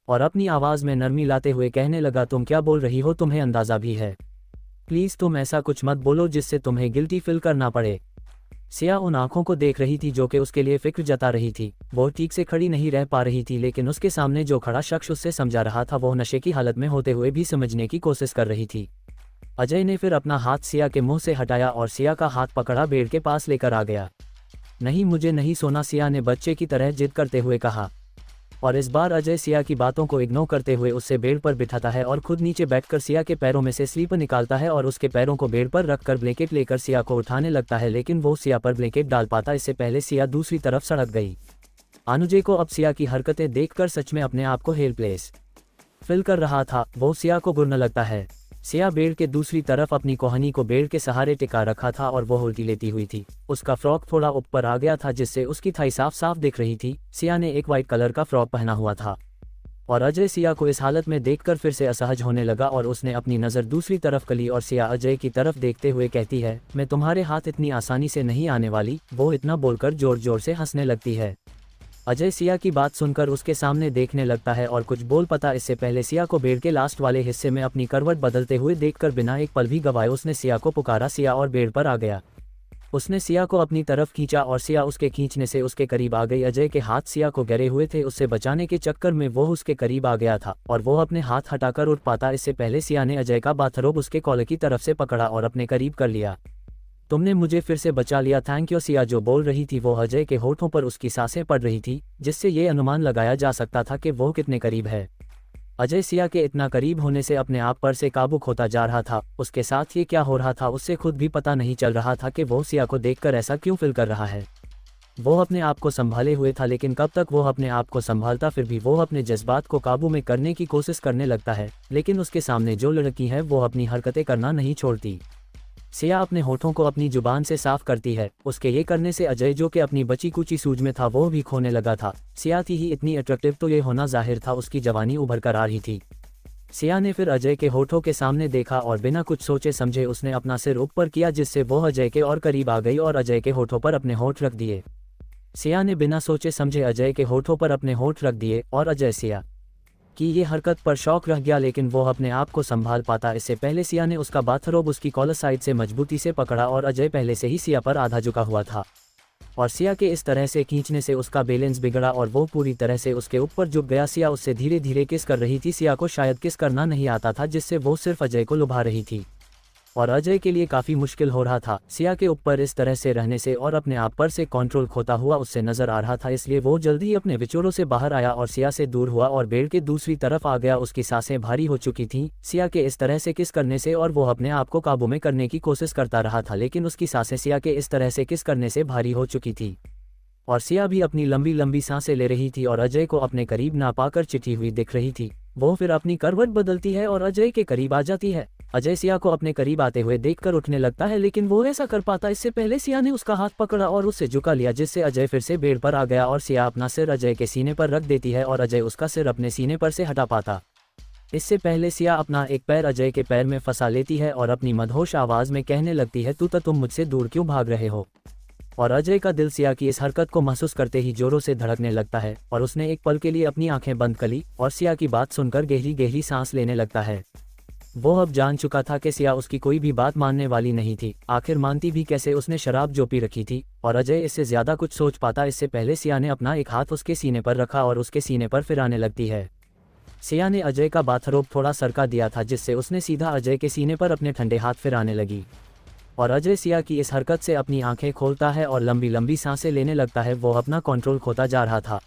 और अपनी आवाज़ में नरमी लाते हुए कहने लगा, तुम क्या बोल रही हो? तुम्हें अंदाज़ा भी है? प्लीज़ तुम ऐसा कुछ मत बोलो जिससे तुम्हें गिल्टी फील करना पड़े। सिया उन आंखों को देख रही थी जो कि उसके लिए फिक्र जता रही थी। वो ठीक से खड़ी नहीं रह पा रही थी, लेकिन उसके सामने जो खड़ा शख्स उससे समझा रहा था वो नशे की हालत में होते हुए भी समझने की कोशिश कर रही थी। अजय ने फिर अपना हाथ सिया के मुंह से हटाया और सिया का हाथ पकड़ा बेड के पास लेकर आ गया। नहीं, मुझे नहीं सोना, सिया ने बच्चे की तरह जिद करते हुए कहा। और इस बार अजय सिया की बातों को इग्नोर करते हुए उससे बेड पर बिठाता है और खुद नीचे बैठकर सिया के पैरों में से स्लीपर निकालता है और उसके पैरों को बेड पर रखकर ब्लैंकेट लेकर सिया को उठाने लगता है, लेकिन वो सिया पर ब्लैंकेट डाल पाता इससे पहले सिया दूसरी तरफ सड़क गई। अनुजय को अब सिया की हरकतें देखकर सच में अपने आप को हेल्पलेस फील कर रहा था। वो सिया को गुरने लगता है। सिया बेड़ के दूसरी तरफ अपनी कोहनी को बेड़ के सहारे टिका रखा था और वो उल्टी लेती हुई थी। उसका फ्रॉक थोड़ा ऊपर आ गया था जिससे उसकी थाई साफ साफ दिख रही थी। सिया ने एक वाइट कलर का फ्रॉक पहना हुआ था और अजय सिया को इस हालत में देखकर फिर से असहज होने लगा और उसने अपनी नज़र दूसरी तरफ करी और सिया अजय की तरफ देखते हुए कहती है, मैं तुम्हारे हाथ इतनी आसानी से नहीं आने वाली। वो इतना बोलकर जोर जोर से हंसने लगती है। अजय सिया की बात सुनकर उसके सामने देखने लगता है और कुछ बोल पाता इससे पहले सिया को बेड़ के लास्ट वाले हिस्से में अपनी करवट बदलते हुए देखकर बिना एक पल भी गवाए उसने सिया को पुकारा। सिया और बेड़ पर आ गया। उसने सिया को अपनी तरफ खींचा और सिया उसके खींचने से उसके करीब आ गई। अजय के हाथ सिया को गिरे हुए थे, उससे बचाने के चक्कर में वो उसके करीब आ गया था और वो अपने हाथ हटाकर उठ पाता इससे पहले सिया ने अजय का बाथरोब उसके कॉलर की तरफ से पकड़ा और अपने करीब कर लिया। तुमने मुझे फिर से बचा लिया, थैंक यू। सिया जो बोल रही थी वो अजय के होठों पर उसकी सांसें पड़ रही थी जिससे ये अनुमान लगाया जा सकता था कि वो कितने करीब है। अजय सिया के इतना करीब होने से अपने आप पर से काबू खोता जा रहा था। उसके साथ ये क्या हो रहा था उससे खुद भी पता नहीं चल रहा था कि वो सिया को देखकर ऐसा क्यों फील कर रहा है। वो अपने आप को संभाले हुए था लेकिन कब तक वो अपने आप को संभालता, फिर भी वो अपने जज्बात को काबू में करने की कोशिश करने लगता है लेकिन उसके सामने जो लड़की है वो अपनी हरकतें करना नहीं छोड़ती। सिया अपने होठों को अपनी जुबान से साफ करती है। उसके ये करने से अजय जो कि अपनी बची कुची सूझ में था वो भी खोने लगा था। सिया थी ही इतनी अट्रैक्टिव तो ये होना जाहिर था उसकी जवानी उभर कर आ रही थी। सिया ने फिर अजय के होठों के सामने देखा और बिना कुछ सोचे समझे उसने अपना सिर ऊपर किया जिससे वो अजय के और करीब आ गई और अजय के होठों पर अपने होठ रख दिए। सिया ने बिना सोचे समझे अजय के होठों पर अपने होठ रख दिए और अजय सिया कि ये हरकत पर शौक रह गया लेकिन वो अपने आप को संभाल पाता इससे पहले सिया ने उसका बाथरोब उसकी कॉलर साइड से मजबूती से पकड़ा और अजय पहले से ही सिया पर आधा झुका हुआ था और सिया के इस तरह से खींचने से उसका बैलेंस बिगड़ा और वो पूरी तरह से उसके ऊपर झुक गया। सिया उससे धीरे धीरे किस कर रही थी। सिया को शायद किस करना नहीं आता था जिससे वो सिर्फ अजय को लुभा रही थी और अजय के लिए काफ़ी मुश्किल हो रहा था सिया के ऊपर इस तरह से रहने से और अपने आप पर से कंट्रोल खोता हुआ उससे नजर आ रहा था। इसलिए वो जल्दी ही अपने विचोरों से बाहर आया और सिया से दूर हुआ और बेड़ के दूसरी तरफ आ गया। उसकी सांसें भारी हो चुकी थीं सिया के इस तरह से किस करने से और वो अपने आप को काबू में करने की कोशिश करता रहा था लेकिन उसकी सांसें सिया के इस तरह से किस करने से भारी हो चुकी थी और सिया भी अपनी लंबी लंबी सांसें ले रही थी और अजय को अपने करीब ना पाकर चिटी हुई दिख रही थी। वो फिर अपनी करवट बदलती है और अजय के करीब आ जाती है। अजय सिया को अपने करीब आते हुए देखकर उठने लगता है लेकिन वो ऐसा कर पाता इससे पहले सिया ने उसका हाथ पकड़ा और उससे झुका लिया जिससे अजय फिर से बेड़ पर आ गया और सिया अपना सिर अजय के सीने पर रख देती है और अजय उसका सिर अपने सीने पर से हटा पाता। इससे पहले सिया अपना एक पैर अजय के पैर में फंसा लेती है और अपनी मदहोश आवाज में कहने लगती है, तुम मुझसे दूर क्यों भाग रहे हो। और अजय का दिल सिया की इस हरकत को महसूस करते ही जोरों से धड़कने लगता है और उसने एक पल के लिए अपनी आंखें बंद कर ली और सिया की बात सुनकर गहरी गहरी सांस लेने लगता है। वो अब जान चुका था कि सिया उसकी कोई भी बात मानने वाली नहीं थी। आखिर मानती भी कैसे, उसने शराब जो पी रखी थी और अजय इससे ज्यादा कुछ सोच पाता। इससे पहले सिया ने अपना एक हाथ उसके सीने पर रखा और उसके सीने पर फिराने लगती है। सिया ने अजय का बाथरोब थोड़ा सरका दिया था जिससे उसने सीधा अजय के सीने पर अपने ठंडे हाथ फिराने लगी और अजय सिया की इस हरकत से अपनी आंखें खोलता है और लंबी लंबी सांसें लेने लगता है। वो अपना कंट्रोल खोता जा रहा था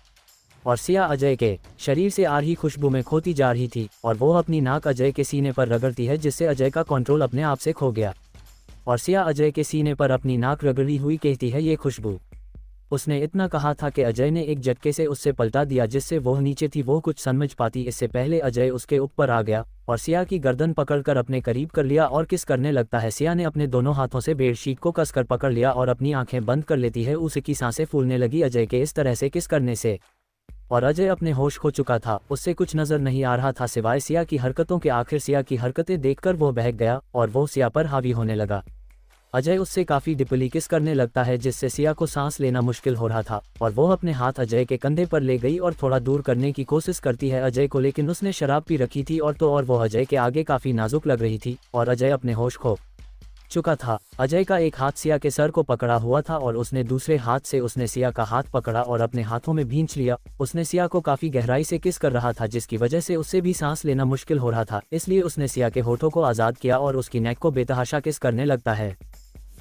और सिया अजय के शरीर से आ रही खुशबू में खोती जा रही थी और वो अपनी नाक अजय के सीने पर रगड़ती है जिससे अजय का कंट्रोल अपने आप से खो गया और सिया अजय के सीने पर अपनी नाक रगड़ी हुई कहती है, ये खुशबू। उसने इतना कहा था कि अजय ने एक झटके से उससे पलटा दिया जिससे वो नीचे थी। वो कुछ समझ पाती इससे पहले अजय उसके ऊपर आ गया और सिया की गर्दन पकड़कर अपने करीब कर लिया और किस करने लगता है। सिया ने अपने दोनों हाथों से बेडशीट को कसकर पकड़ लिया और अपनी आंखें बंद कर लेती है। उसकी सांसें फूलने लगी अजय के इस तरह से किस करने से और अजय अपने होश खो चुका था। उससे कुछ नजर नहीं आ रहा था सिवाय सिया की हरकतों के। आखिर सिया की हरकतें देखकर वो बहक गया और वो सिया पर हावी होने लगा। अजय उससे काफी डिपली किस करने लगता है जिससे सिया को सांस लेना मुश्किल हो रहा था और वो अपने हाथ अजय के कंधे पर ले गई और थोड़ा दूर करने की कोशिश करती है अजय को, लेकिन उसने शराब पी रखी थी और वो अजय के आगे काफी नाजुक लग रही थी और अजय अपने होश खो चुका था। अजय का एक हाथ सिया के सर को पकड़ा हुआ था और उसने दूसरे हाथ से उसने सिया का हाथ पकड़ा और अपने हाथों में भींच लिया। उसने सिया को काफी गहराई से किस कर रहा था जिसकी वजह से उससे भी सांस लेना मुश्किल हो रहा था। इसलिए उसने सिया के होठों को आजाद किया और उसकी नेक को बेतहाशा किस करने लगता है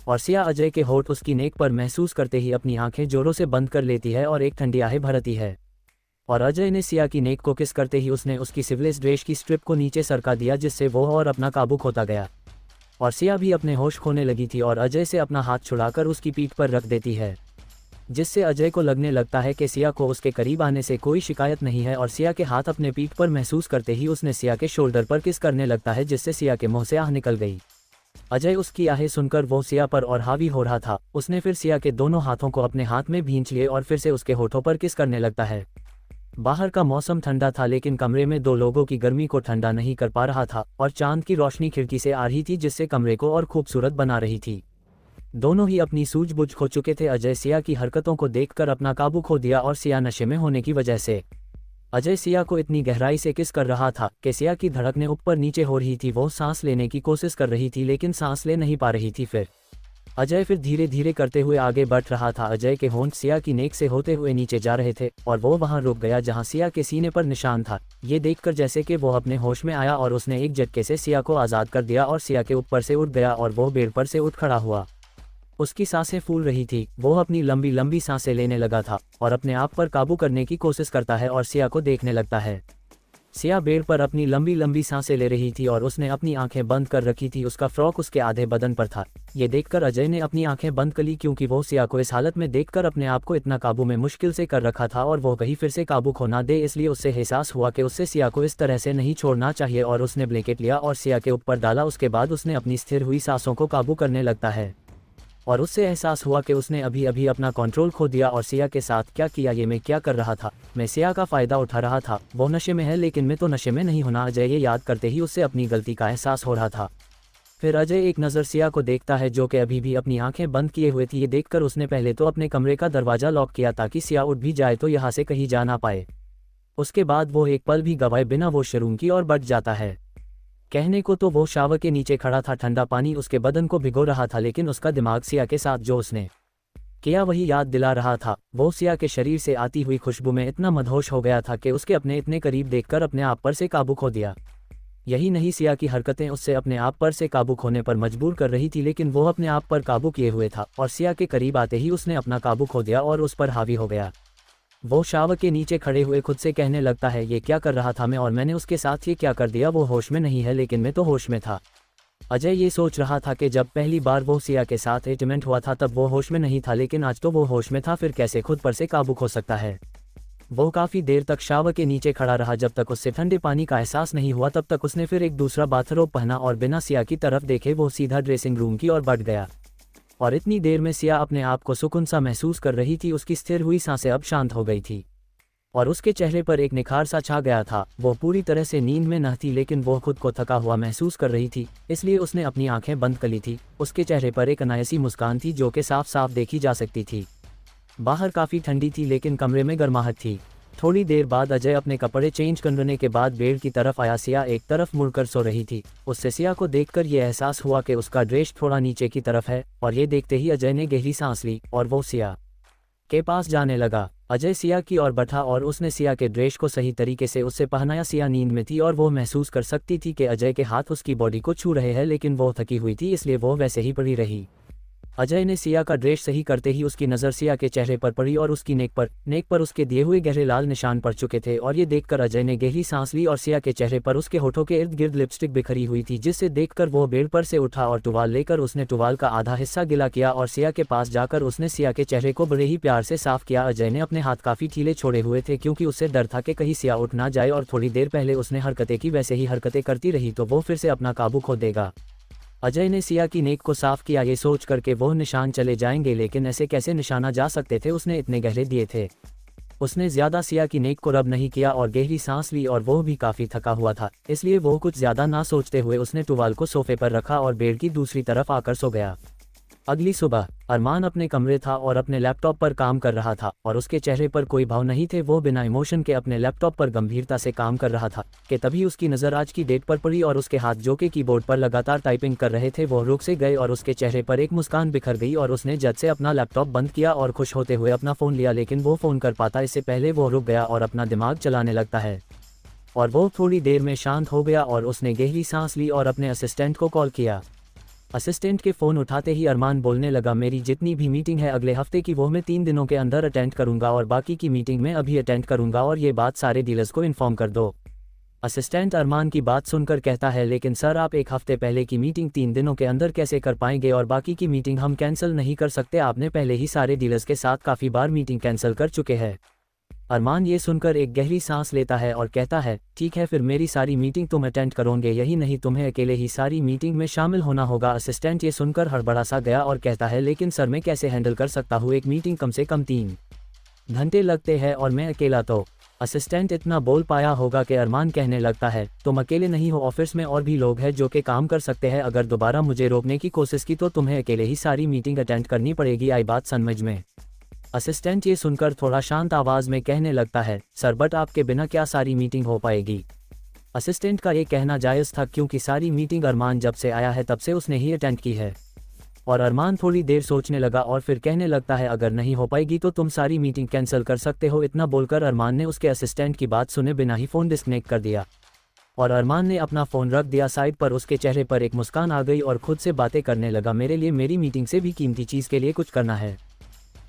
और सिया अजय के होठ उसकी नेक पर महसूस करते ही अपनी आंखें जोरों से बंद कर लेती है और एक ठंडी आहें भरती है और अजय ने सिया की नेक को किस करते ही उसने उसकी सिवलेस ड्रेस की स्ट्रिप को नीचे सरका दिया जिससे वो और अपना काबू खोता गया और सिया भी अपने होश खोने लगी थी और अजय से अपना हाथ छुड़ाकर उसकी पीठ पर रख देती है। जिससे अजय को लगने लगता है कि सिया को उसके करीब आने से कोई शिकायत नहीं है और सिया के हाथ अपने पीठ पर महसूस करते ही उसने सिया के शोल्डर पर किस करने लगता है, जिससे सिया के मुंह से आह निकल गई। अजय उसकी आहें सुनकर वो सिया पर और हावी हो रहा था। उसने फिर सिया के दोनों हाथों को अपने हाथ में भींच लिए और फिर से उसके होठों पर किस करने लगता है। बाहर का मौसम ठंडा था लेकिन कमरे में दो लोगों की गर्मी को ठंडा नहीं कर पा रहा था और चांद की रोशनी खिड़की से आ रही थी जिससे कमरे को और खूबसूरत बना रही थी। दोनों ही अपनी सूझबूझ खो चुके थे। अजय सिया की हरकतों को देखकर अपना काबू खो दिया और सिया नशे में होने की वजह से अजय सिया को इतनी गहराई से किस कर रहा था कि सिया की धड़कनें ऊपर नीचे हो रही थी। वो सांस लेने की कोशिश कर रही थी लेकिन सांस ले नहीं पा रही थी। फिर अजय धीरे धीरे करते हुए आगे बढ़ रहा था। अजय के होंठ सिया की नेक से होते हुए नीचे जा रहे थे और वो वहां रुक गया जहां सिया के सीने पर निशान था। ये देखकर जैसे कि वो अपने होश में आया और उसने एक झटके से सिया को आज़ाद कर दिया और सिया के ऊपर से उठ गया और वो बेड पर से उठ खड़ा हुआ। उसकी सांसें फूल रही थी। वो अपनी लंबी लंबी सांसें लेने लगा था और अपने आप पर काबू करने की कोशिश करता है और सिया को देखने लगता है। सिया बेड पर अपनी लंबी लंबी सांसें ले रही थी और उसने अपनी आंखें बंद कर रखी थी। उसका फ्रॉक उसके आधे बदन पर था। ये देखकर अजय ने अपनी आंखें बंद कर ली क्योंकि वो सिया को इस हालत में देखकर अपने आप को इतना काबू में मुश्किल से कर रखा था और वो कहीं फिर से काबू खो ना दे, इसलिए उससे एहसास हुआ कि उससे सिया को इस तरह से नहीं छोड़ना चाहिए और उसने ब्लैंकेट लिया और सिया के ऊपर डाला। उसके बाद उसने अपनी स्थिर हुई सांसों को काबू करने लगता है और उससे एहसास हुआ कि उसने अभी अभी अपना कंट्रोल खो दिया और सिया के साथ क्या किया। ये मैं क्या कर रहा था? मैं सिया का फ़ायदा उठा रहा था। वो नशे में है लेकिन मैं तो नशे में नहीं होना। अजय ये याद करते ही उससे अपनी गलती का एहसास हो रहा था। फिर अजय एक नज़र सिया को देखता है जो कि अभी भी अपनी आंखें बंद किए हुए थी। ये देखकर उसने पहले तो अपने कमरे का दरवाज़ा लॉक किया ताकि सिया उठ भी जाए तो यहाँ से कहीं जा ना पाए। उसके बाद वो एक पल भी गवाए बिना वो शरूम की ओर बढ़ जाता है। कहने को तो वो शावर के नीचे खड़ा था, ठंडा पानी उसके बदन को भिगो रहा था लेकिन उसका दिमाग सिया के साथ जो उसने किया वही याद दिला रहा था। वो सिया के शरीर से आती हुई खुशबू में इतना मदहोश हो गया था कि उसके अपने इतने करीब देखकर अपने आप पर से काबू खो दिया। यही नहीं, सिया की हरकतें उससे अपने आप पर से काबू खोने पर मजबूर कर रही थी लेकिन वो अपने आप पर काबू किए हुए था और सिया के करीब आते ही उसने अपना काबू खो दिया और उस पर हावी हो गया। वो शावर के नीचे खड़े हुए खुद से कहने लगता है, ये क्या कर रहा था मैं और मैंने उसके साथ ये क्या कर दिया? वो होश में नहीं है लेकिन मैं तो होश में था। अजय ये सोच रहा था कि जब पहली बार वो सिया के साथ एटमेंट हुआ था तब वो होश में नहीं था लेकिन आज तो वो होश में था। फिर कैसे खुद पर से काबू खो सकता है? वो काफ़ी देर तक शावर के नीचे खड़ा रहा। जब तक उससे ठंडे पानी का एहसास नहीं हुआ तब तक उसने फिर एक दूसरा बाथरोब पहना और बिना सिया की तरफ देखे वो सीधा ड्रेसिंग रूम की ओर बढ़ गया। और इतनी देर में सिया अपने आप को सुकून सा महसूस कर रही थी। उसकी स्थिर हुई सांसें अब शांत हो गई थी और उसके चेहरे पर एक निखार सा छा गया था। वो पूरी तरह से नींद में न थी लेकिन वो खुद को थका हुआ महसूस कर रही थी, इसलिए उसने अपनी आंखें बंद कर ली थी। उसके चेहरे पर एक अनायासी मुस्कान थी जो कि साफ साफ देखी जा सकती थी। बाहर काफ़ी ठंडी थी लेकिन कमरे में गर्माहट थी। थोड़ी देर बाद अजय अपने कपड़े चेंज करने के बाद बेड की तरफ आया। सिया एक तरफ मुड़कर सो रही थी। उससे सिया को देखकर यह एहसास हुआ कि उसका ड्रेस थोड़ा नीचे की तरफ है और ये देखते ही अजय ने गहरी सांस ली और वो सिया के पास जाने लगा। अजय सिया की ओर बढ़ा और उसने सिया के ड्रेस को सही तरीके से उससे पहनाया। सिया नींद में थी और वो महसूस कर सकती थी कि अजय के हाथ उसकी बॉडी को छू रहे हैं लेकिन वो थकी हुई थी इसलिए वो वैसे ही पड़ी रही। अजय ने सिया का ड्रेस सही करते ही उसकी नज़र सिया के चेहरे पर पड़ी और उसकी नेक पर उसके दिए हुए गहरे लाल निशान पड़ चुके थे और ये देखकर अजय ने गहरी सांस ली और सिया के चेहरे पर उसके होठों के इर्द गिर्द लिपस्टिक बिखरी हुई थी, जिससे देखकर वो बेड पर से उठा और टुवाल लेकर उसने टुवाल का आधा हिस्सा गिला किया और सिया के पास जाकर उसने सिया के चेहरे को बड़े ही प्यार से साफ किया। अजय ने अपने हाथ काफ़ी ढीले छोड़े हुए थे क्योंकि उससे डर था कि कहीं सिया उठ ना जाए और थोड़ी देर पहले उसने हरकतें की वैसे ही हरकतें करती रही तो वो फिर से अपना काबू खो देगा। अजय ने सिया की नेक को साफ किया ये सोच कर के वो निशान चले जाएंगे, लेकिन ऐसे कैसे निशाना जा सकते थे, उसने इतने गहरे दिए थे। उसने ज़्यादा सिया की नेक को रब नहीं किया और गहरी सांस ली और वो भी काफ़ी थका हुआ था, इसलिए वो कुछ ज़्यादा ना सोचते हुए उसने टुवाल को सोफे पर रखा और बेड की दूसरी तरफ आकर सो गया। अगली सुबह अरमान अपने कमरे था और अपने लैपटॉप पर काम कर रहा था और उसके चेहरे पर कोई भाव नहीं थे। वो बिना इमोशन के अपने लैपटॉप पर गंभीरता से काम कर रहा था कि तभी उसकी नज़र आज की डेट पर पड़ी और उसके हाथ जो कि कीबोर्ड पर लगातार टाइपिंग कर रहे थे वो रुक से गए और उसके चेहरे पर एक मुस्कान बिखर गई और उसने झट से अपना लैपटॉप बंद किया और खुश होते हुए अपना फ़ोन लिया, लेकिन वो फ़ोन कर पाता इससे पहले वो रुक गया और अपना दिमाग चलाने लगता है। और वो थोड़ी देर में शांत हो गया और उसने गहरी सांस ली और अपने असिस्टेंट को कॉल किया। असिस्टेंट के फ़ोन उठाते ही अरमान बोलने लगा, मेरी जितनी भी मीटिंग है अगले हफ्ते की वो मैं 3 दिनों के अंदर अटेंड करूंगा और बाकी की मीटिंग में अभी अटेंड करूंगा और ये बात सारे डीलर्स को इन्फॉर्म कर दो। असिस्टेंट अरमान की बात सुनकर कहता है, लेकिन सर आप एक हफ्ते पहले की मीटिंग 3 दिनों के अंदर कैसे कर पाएंगे, और बाकी की मीटिंग हम कैंसिल नहीं कर सकते, आपने पहले ही सारे डीलर्स के साथ काफ़ी बार मीटिंग कैंसिल कर चुके हैं। अरमान ये सुनकर एक गहरी सांस लेता है और कहता है, ठीक है फिर मेरी सारी मीटिंग तुम अटेंड करोगे, यही नहीं तुम्हें अकेले ही सारी मीटिंग में शामिल होना होगा। असिस्टेंट ये सुनकर हड़बड़ा सा गया और कहता है, लेकिन सर मैं कैसे हैंडल कर सकता हूँ, एक मीटिंग कम से कम 3 घंटे लगते हैं और मैं अकेला तो। असिस्टेंट इतना बोल पाया होगा कि अरमान कहने लगता है, तुम अकेले नहीं हो, ऑफिस में और भी लोग हैं जो कि काम कर सकते हैं, अगर दोबारा मुझे रोकने की कोशिश की तो तुम्हें अकेले ही सारी मीटिंग अटेंड करनी पड़ेगी, आई बात समझ में। असिस्टेंट ये सुनकर थोड़ा शांत आवाज़ में कहने लगता है, सर बट आपके बिना क्या सारी मीटिंग हो पाएगी। असिस्टेंट का ये कहना जायज़ था क्योंकि सारी मीटिंग अरमान जब से आया है तब से उसने ही अटेंड की है। और अरमान थोड़ी देर सोचने लगा और फिर कहने लगता है, अगर नहीं हो पाएगी तो तुम सारी मीटिंग कैंसिल कर सकते हो। इतना बोलकर अरमान ने उसके असिस्टेंट की बात सुने बिना ही फ़ोन डिस्कनेक्ट कर दिया और अरमान ने अपना फ़ोन रख दिया साइड पर। उसके चेहरे पर एक मुस्कान आ गई और खुद से बातें करने लगा, मेरे लिए मेरी मीटिंग से भी कीमती चीज़ के लिए कुछ करना है।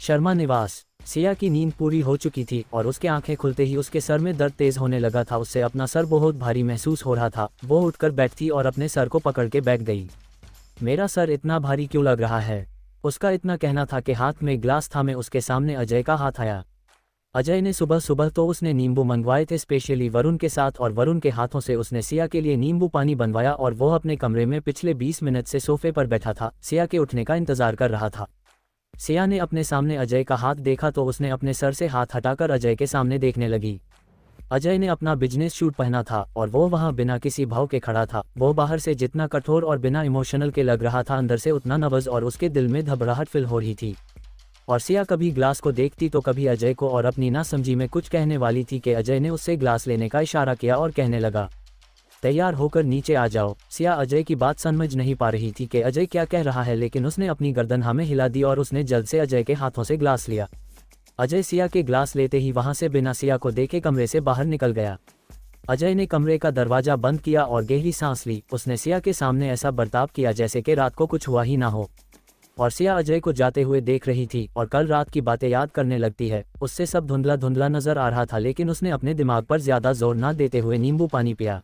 शर्मा निवास। सिया की नींद पूरी हो चुकी थी और उसके आंखें खुलते ही उसके सर में दर्द तेज होने लगा था। उससे अपना सर बहुत भारी महसूस हो रहा था। वो उठकर बैठी और अपने सर को पकड़ के बैठ गई। मेरा सर इतना भारी क्यों लग रहा है, उसका इतना कहना था कि हाथ में ग्लास था। में उसके सामने अजय का हाथ आया। अजय ने सुबह सुबह तो उसने नींबू मंगवाए थे स्पेशली वरुण के साथ, और वरुण के हाथों से उसने सिया के लिए नींबू पानी बनवाया और वो अपने कमरे में पिछले 20 मिनट से सोफे पर बैठा था, सिया के उठने का इंतजार कर रहा था। सिया ने अपने सामने अजय का हाथ देखा तो उसने अपने सर से हाथ हटाकर अजय के सामने देखने लगी। अजय ने अपना बिजनेस सूट पहना था और वो वहाँ बिना किसी भाव के खड़ा था। वो बाहर से जितना कठोर और बिना इमोशनल के लग रहा था, अंदर से उतना नर्वस और उसके दिल में घबराहट फील हो रही थी। और सिया कभी ग्लास को देखती तो कभी अजय को, और अपनी नासमझी में कुछ कहने वाली थी कि अजय ने उससे ग्लास लेने का इशारा किया और कहने लगा, तैयार होकर नीचे आ जाओ। सिया अजय की बात समझ नहीं पा रही थी कि अजय क्या कह रहा है, लेकिन उसने अपनी गर्दन हमें हिला दी और उसने जल्द से अजय के हाथों से ग्लास लिया। अजय सिया के ग्लास लेते ही वहां से बिना सिया को देखे कमरे से बाहर निकल गया। अजय ने कमरे का दरवाजा बंद किया और गहरी सांस ली। उसने सिया के सामने ऐसा बर्ताव किया जैसे कि रात को कुछ हुआ ही ना हो। और सिया अजय को जाते हुए देख रही थी और कल रात की बातें याद करने लगती है। उससे सब धुंधला धुंधला नजर आ रहा था, लेकिन उसने अपने दिमाग पर ज्यादा जोर ना देते हुए नींबू पानी पिया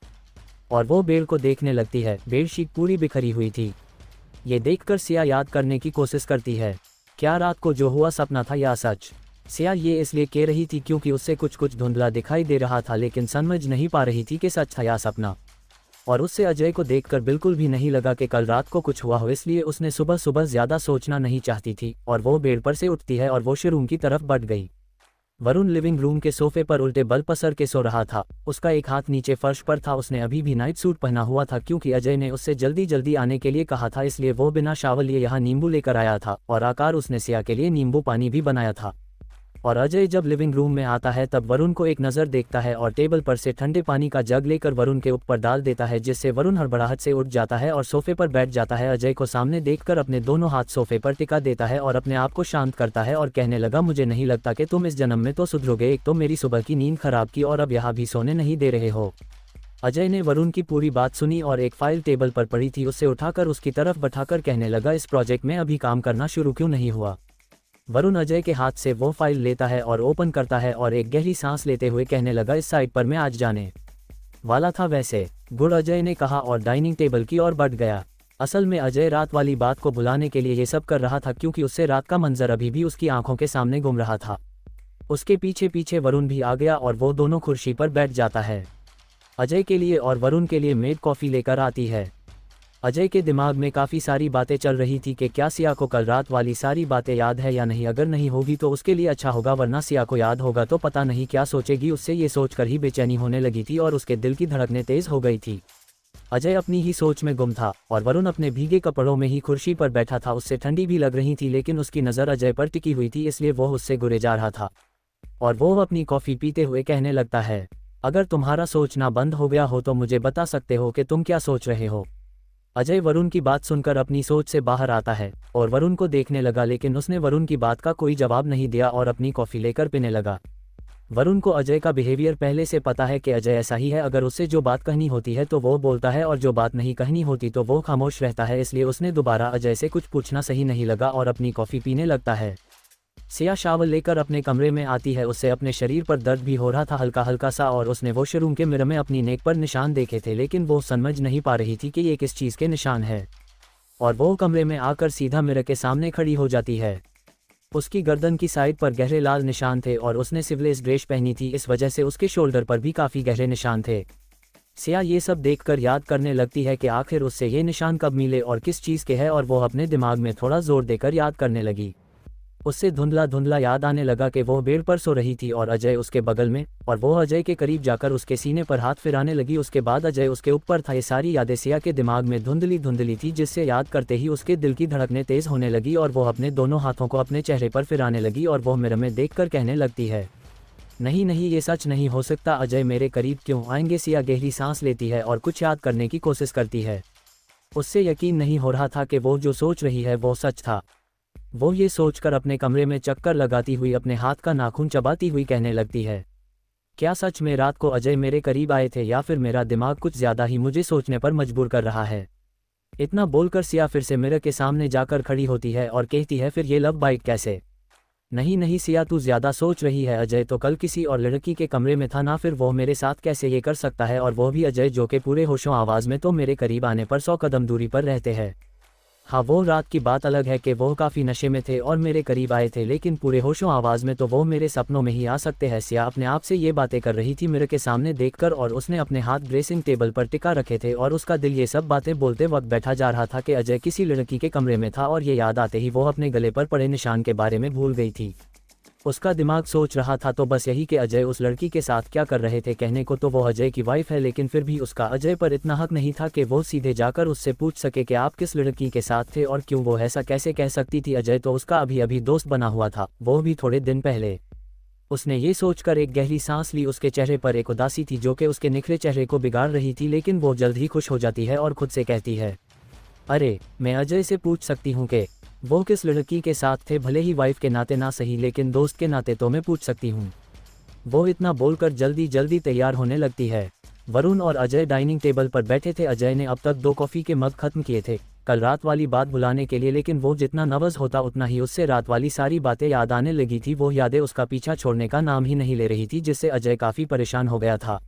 और वो बेड को देखने लगती है। बेडशीट पूरी बिखरी हुई थी। ये देखकर सिया याद करने की कोशिश करती है, क्या रात को जो हुआ सपना था या सच। सिया ये इसलिए कह रही थी क्योंकि उससे कुछ कुछ धुंधला दिखाई दे रहा था, लेकिन समझ नहीं पा रही थी कि सच था या सपना। और उससे अजय को देखकर बिल्कुल भी नहीं लगा कि कल रात को कुछ हुआ हो, इसलिए उसने सुबह सुबह ज्यादा सोचना नहीं चाहती थी। और वो बेड पर से उठती है और वॉशरूम की तरफ बढ़ गई। वरुण लिविंग रूम के सोफे पर उल्टे बल पसर के सो रहा था। उसका एक हाथ नीचे फर्श पर था। उसने अभी भी नाइट सूट पहना हुआ था क्योंकि अजय ने उससे जल्दी जल्दी आने के लिए कहा था, इसलिए वो बिना शावर लिए यहाँ नींबू लेकर आया था और आकर उसने सिया के लिए नींबू पानी भी बनाया था। और अजय जब लिविंग रूम में आता है तब वरुण को एक नज़र देखता है और टेबल पर से ठंडे पानी का जग लेकर वरुण के ऊपर डाल देता है, जिससे वरुण हड़बड़ाहट से उठ जाता है और सोफे पर बैठ जाता है। अजय को सामने देखकर अपने दोनों हाथ सोफे पर टिका देता है और अपने आप को शांत करता है और कहने लगा, मुझे नहीं लगता कि तुम इस जन्म में तो सुधरोगे। एक तो मेरी सुबह की नींद खराब की और अब यहाँ भी सोने नहीं दे रहे हो। अजय ने वरुण की पूरी बात सुनी और एक फाइल टेबल पर पड़ी थी उससे उठाकर उसकी तरफ बैठाकर कहने लगा, इस प्रोजेक्ट में अभी काम करना शुरू क्यों नहीं हुआ। वरुण अजय के हाथ से वो फाइल लेता है और ओपन करता है और एक गहरी सांस लेते हुए कहने लगा, इस साइट पर मैं आज जाने वाला था। वैसे गुड, अजय ने कहा और डाइनिंग टेबल की ओर बढ़ गया। असल में अजय रात वाली बात को भुलाने के लिए ये सब कर रहा था क्योंकि उससे रात का मंजर अभी भी उसकी आंखों के सामने घूम रहा था। उसके पीछे पीछे वरुण भी आ गया और वो दोनों कुर्सी पर बैठ जाता है। अजय के लिए और वरुण के लिए मेड कॉफ़ी लेकर आती है। अजय के दिमाग में काफ़ी सारी बातें चल रही थी कि क्या सिया को कल रात वाली सारी बातें याद है या नहीं। अगर नहीं होगी तो उसके लिए अच्छा होगा, वरना सिया को याद होगा तो पता नहीं क्या सोचेगी। उससे ये सोचकर ही बेचैनी होने लगी थी और उसके दिल की धड़कनें तेज हो गई थी। अजय अपनी ही सोच में गुम था और वरुण अपने भीगे कपड़ों में ही कुर्सी पर बैठा था। उससे ठंडी भी लग रही थी, लेकिन उसकी नज़र अजय पर टिकी हुई थी, इसलिए वो उससे गुरे जा रहा था। और वो अपनी कॉफ़ी पीते हुए कहने लगता है, अगर तुम्हारा सोचना बंद हो गया हो तो मुझे बता सकते हो कि तुम क्या सोच रहे हो। अजय वरुण की बात सुनकर अपनी सोच से बाहर आता है और वरुण को देखने लगा, लेकिन उसने वरुण की बात का कोई जवाब नहीं दिया और अपनी कॉफ़ी लेकर पीने लगा। वरुण को अजय का बिहेवियर पहले से पता है कि अजय ऐसा ही है। अगर उससे जो बात कहनी होती है तो वो बोलता है और जो बात नहीं कहनी होती तो वो खामोश रहता है, इसलिए उसने दोबारा अजय से कुछ पूछना सही नहीं लगा और अपनी कॉफ़ी पीने लगता है। सिया शावर लेकर अपने कमरे में आती है। उससे अपने शरीर पर दर्द भी हो रहा था हल्का हल्का सा, और उसने वॉशरूम के मिरर में अपनी नेक पर निशान देखे थे, लेकिन वो समझ नहीं पा रही थी कि ये किस चीज़ के निशान है। और वो कमरे में आकर सीधा मिरर के सामने खड़ी हो जाती है। उसकी गर्दन की साइड पर गहरे लाल निशान थे और उसने सिवलेस ड्रेस पहनी थी, इस वजह से उसके शोल्डर पर भी काफ़ी गहरे निशान थे। सिया ये सब देखकर याद करने लगती है कि आखिर उससे ये निशान कब मिले और किस चीज़ के हैं, और वो अपने दिमाग में थोड़ा जोर देकर याद करने लगी। उससे धुंधला धुंधला याद आने लगा कि वो बेड पर सो रही थी और अजय उसके बगल में, और वो अजय के करीब जाकर उसके सीने पर हाथ फिराने लगी। उसके बाद अजय उसके ऊपर था। ये सारी यादें सिया के दिमाग में धुंधली धुंधली थी, जिससे याद करते ही उसके दिल की धड़कनें तेज़ होने लगी और वो अपने दोनों हाथों को अपने चेहरे पर फिराने लगी और वो मिरर में देखकर कहने लगती है, नहीं नहीं, ये सच नहीं हो सकता, अजय मेरे करीब क्यों आएंगे। सिया गहरी सांस लेती है और कुछ याद करने की कोशिश करती है। उससे यकीन नहीं हो रहा था कि वो जो सोच रही है वो सच था। वो ये सोचकर अपने कमरे में चक्कर लगाती हुई अपने हाथ का नाखून चबाती हुई कहने लगती है, क्या सच में रात को अजय मेरे करीब आए थे, या फिर मेरा दिमाग कुछ ज़्यादा ही मुझे सोचने पर मजबूर कर रहा है। इतना बोलकर सिया फिर से मिरर के सामने जाकर खड़ी होती है और कहती है, फिर ये लव बाइट कैसे? नहीं नहीं सिया, तू ज़्यादा सोच रही है। अजय तो कल किसी और लड़की के कमरे में था ना, फिर वो मेरे साथ कैसे ये कर सकता है, और वो भी अजय जो कि पूरे होशों आवाज़ में तो मेरे करीब आने पर 100 कदम दूरी पर रहते हैं। हाँ, वो रात की बात अलग है कि वो काफ़ी नशे में थे और मेरे करीब आए थे, लेकिन पूरे होशों आवाज़ में तो वो मेरे सपनों में ही आ सकते हैं। सिया अपने आप से ये बातें कर रही थी मिरर के सामने देखकर, और उसने अपने हाथ ड्रेसिंग टेबल पर टिका रखे थे और उसका दिल ये सब बातें बोलते वक्त बैठा जा रहा था कि अजय किसी लड़की के कमरे में था, और ये याद आते ही वो अपने गले पर पड़े निशान के बारे में भूल गई थी। उसका दिमाग सोच रहा था तो बस यही कि अजय उस लड़की के साथ क्या कर रहे थे। कहने को तो वो अजय की वाइफ है, लेकिन फिर भी उसका अजय पर इतना हक नहीं था कि वो सीधे जाकर उससे पूछ सके कि आप किस लड़की के साथ थे और क्यों। वो ऐसा कैसे कह सकती थी? अजय तो उसका अभी अभी दोस्त बना हुआ था, वो भी थोड़े दिन पहले। उसने ये सोचकर एक गहरी सांस ली। उसके चेहरे पर एक उदासी थी जो कि उसके निखरे चेहरे को बिगाड़ रही थी, लेकिन वो जल्द ही खुश हो जाती है और खुद से कहती है, अरे मैं अजय से पूछ सकती हूँ कि वो किस लड़की के साथ थे, भले ही वाइफ के नाते ना सही, लेकिन दोस्त के नाते तो मैं पूछ सकती हूँ। वो इतना बोलकर जल्दी जल्दी तैयार होने लगती है। वरुण और अजय डाइनिंग टेबल पर बैठे थे। अजय ने अब तक 2 कॉफ़ी के मग खत्म किए थे कल रात वाली बात भुलाने के लिए, लेकिन वो जितना नर्वस होता उतना ही उससे रात वाली सारी बातें याद आने लगी थी। वो यादें उसका पीछा छोड़ने का नाम ही नहीं ले रही थी, जिससे अजय काफ़ी परेशान हो गया था।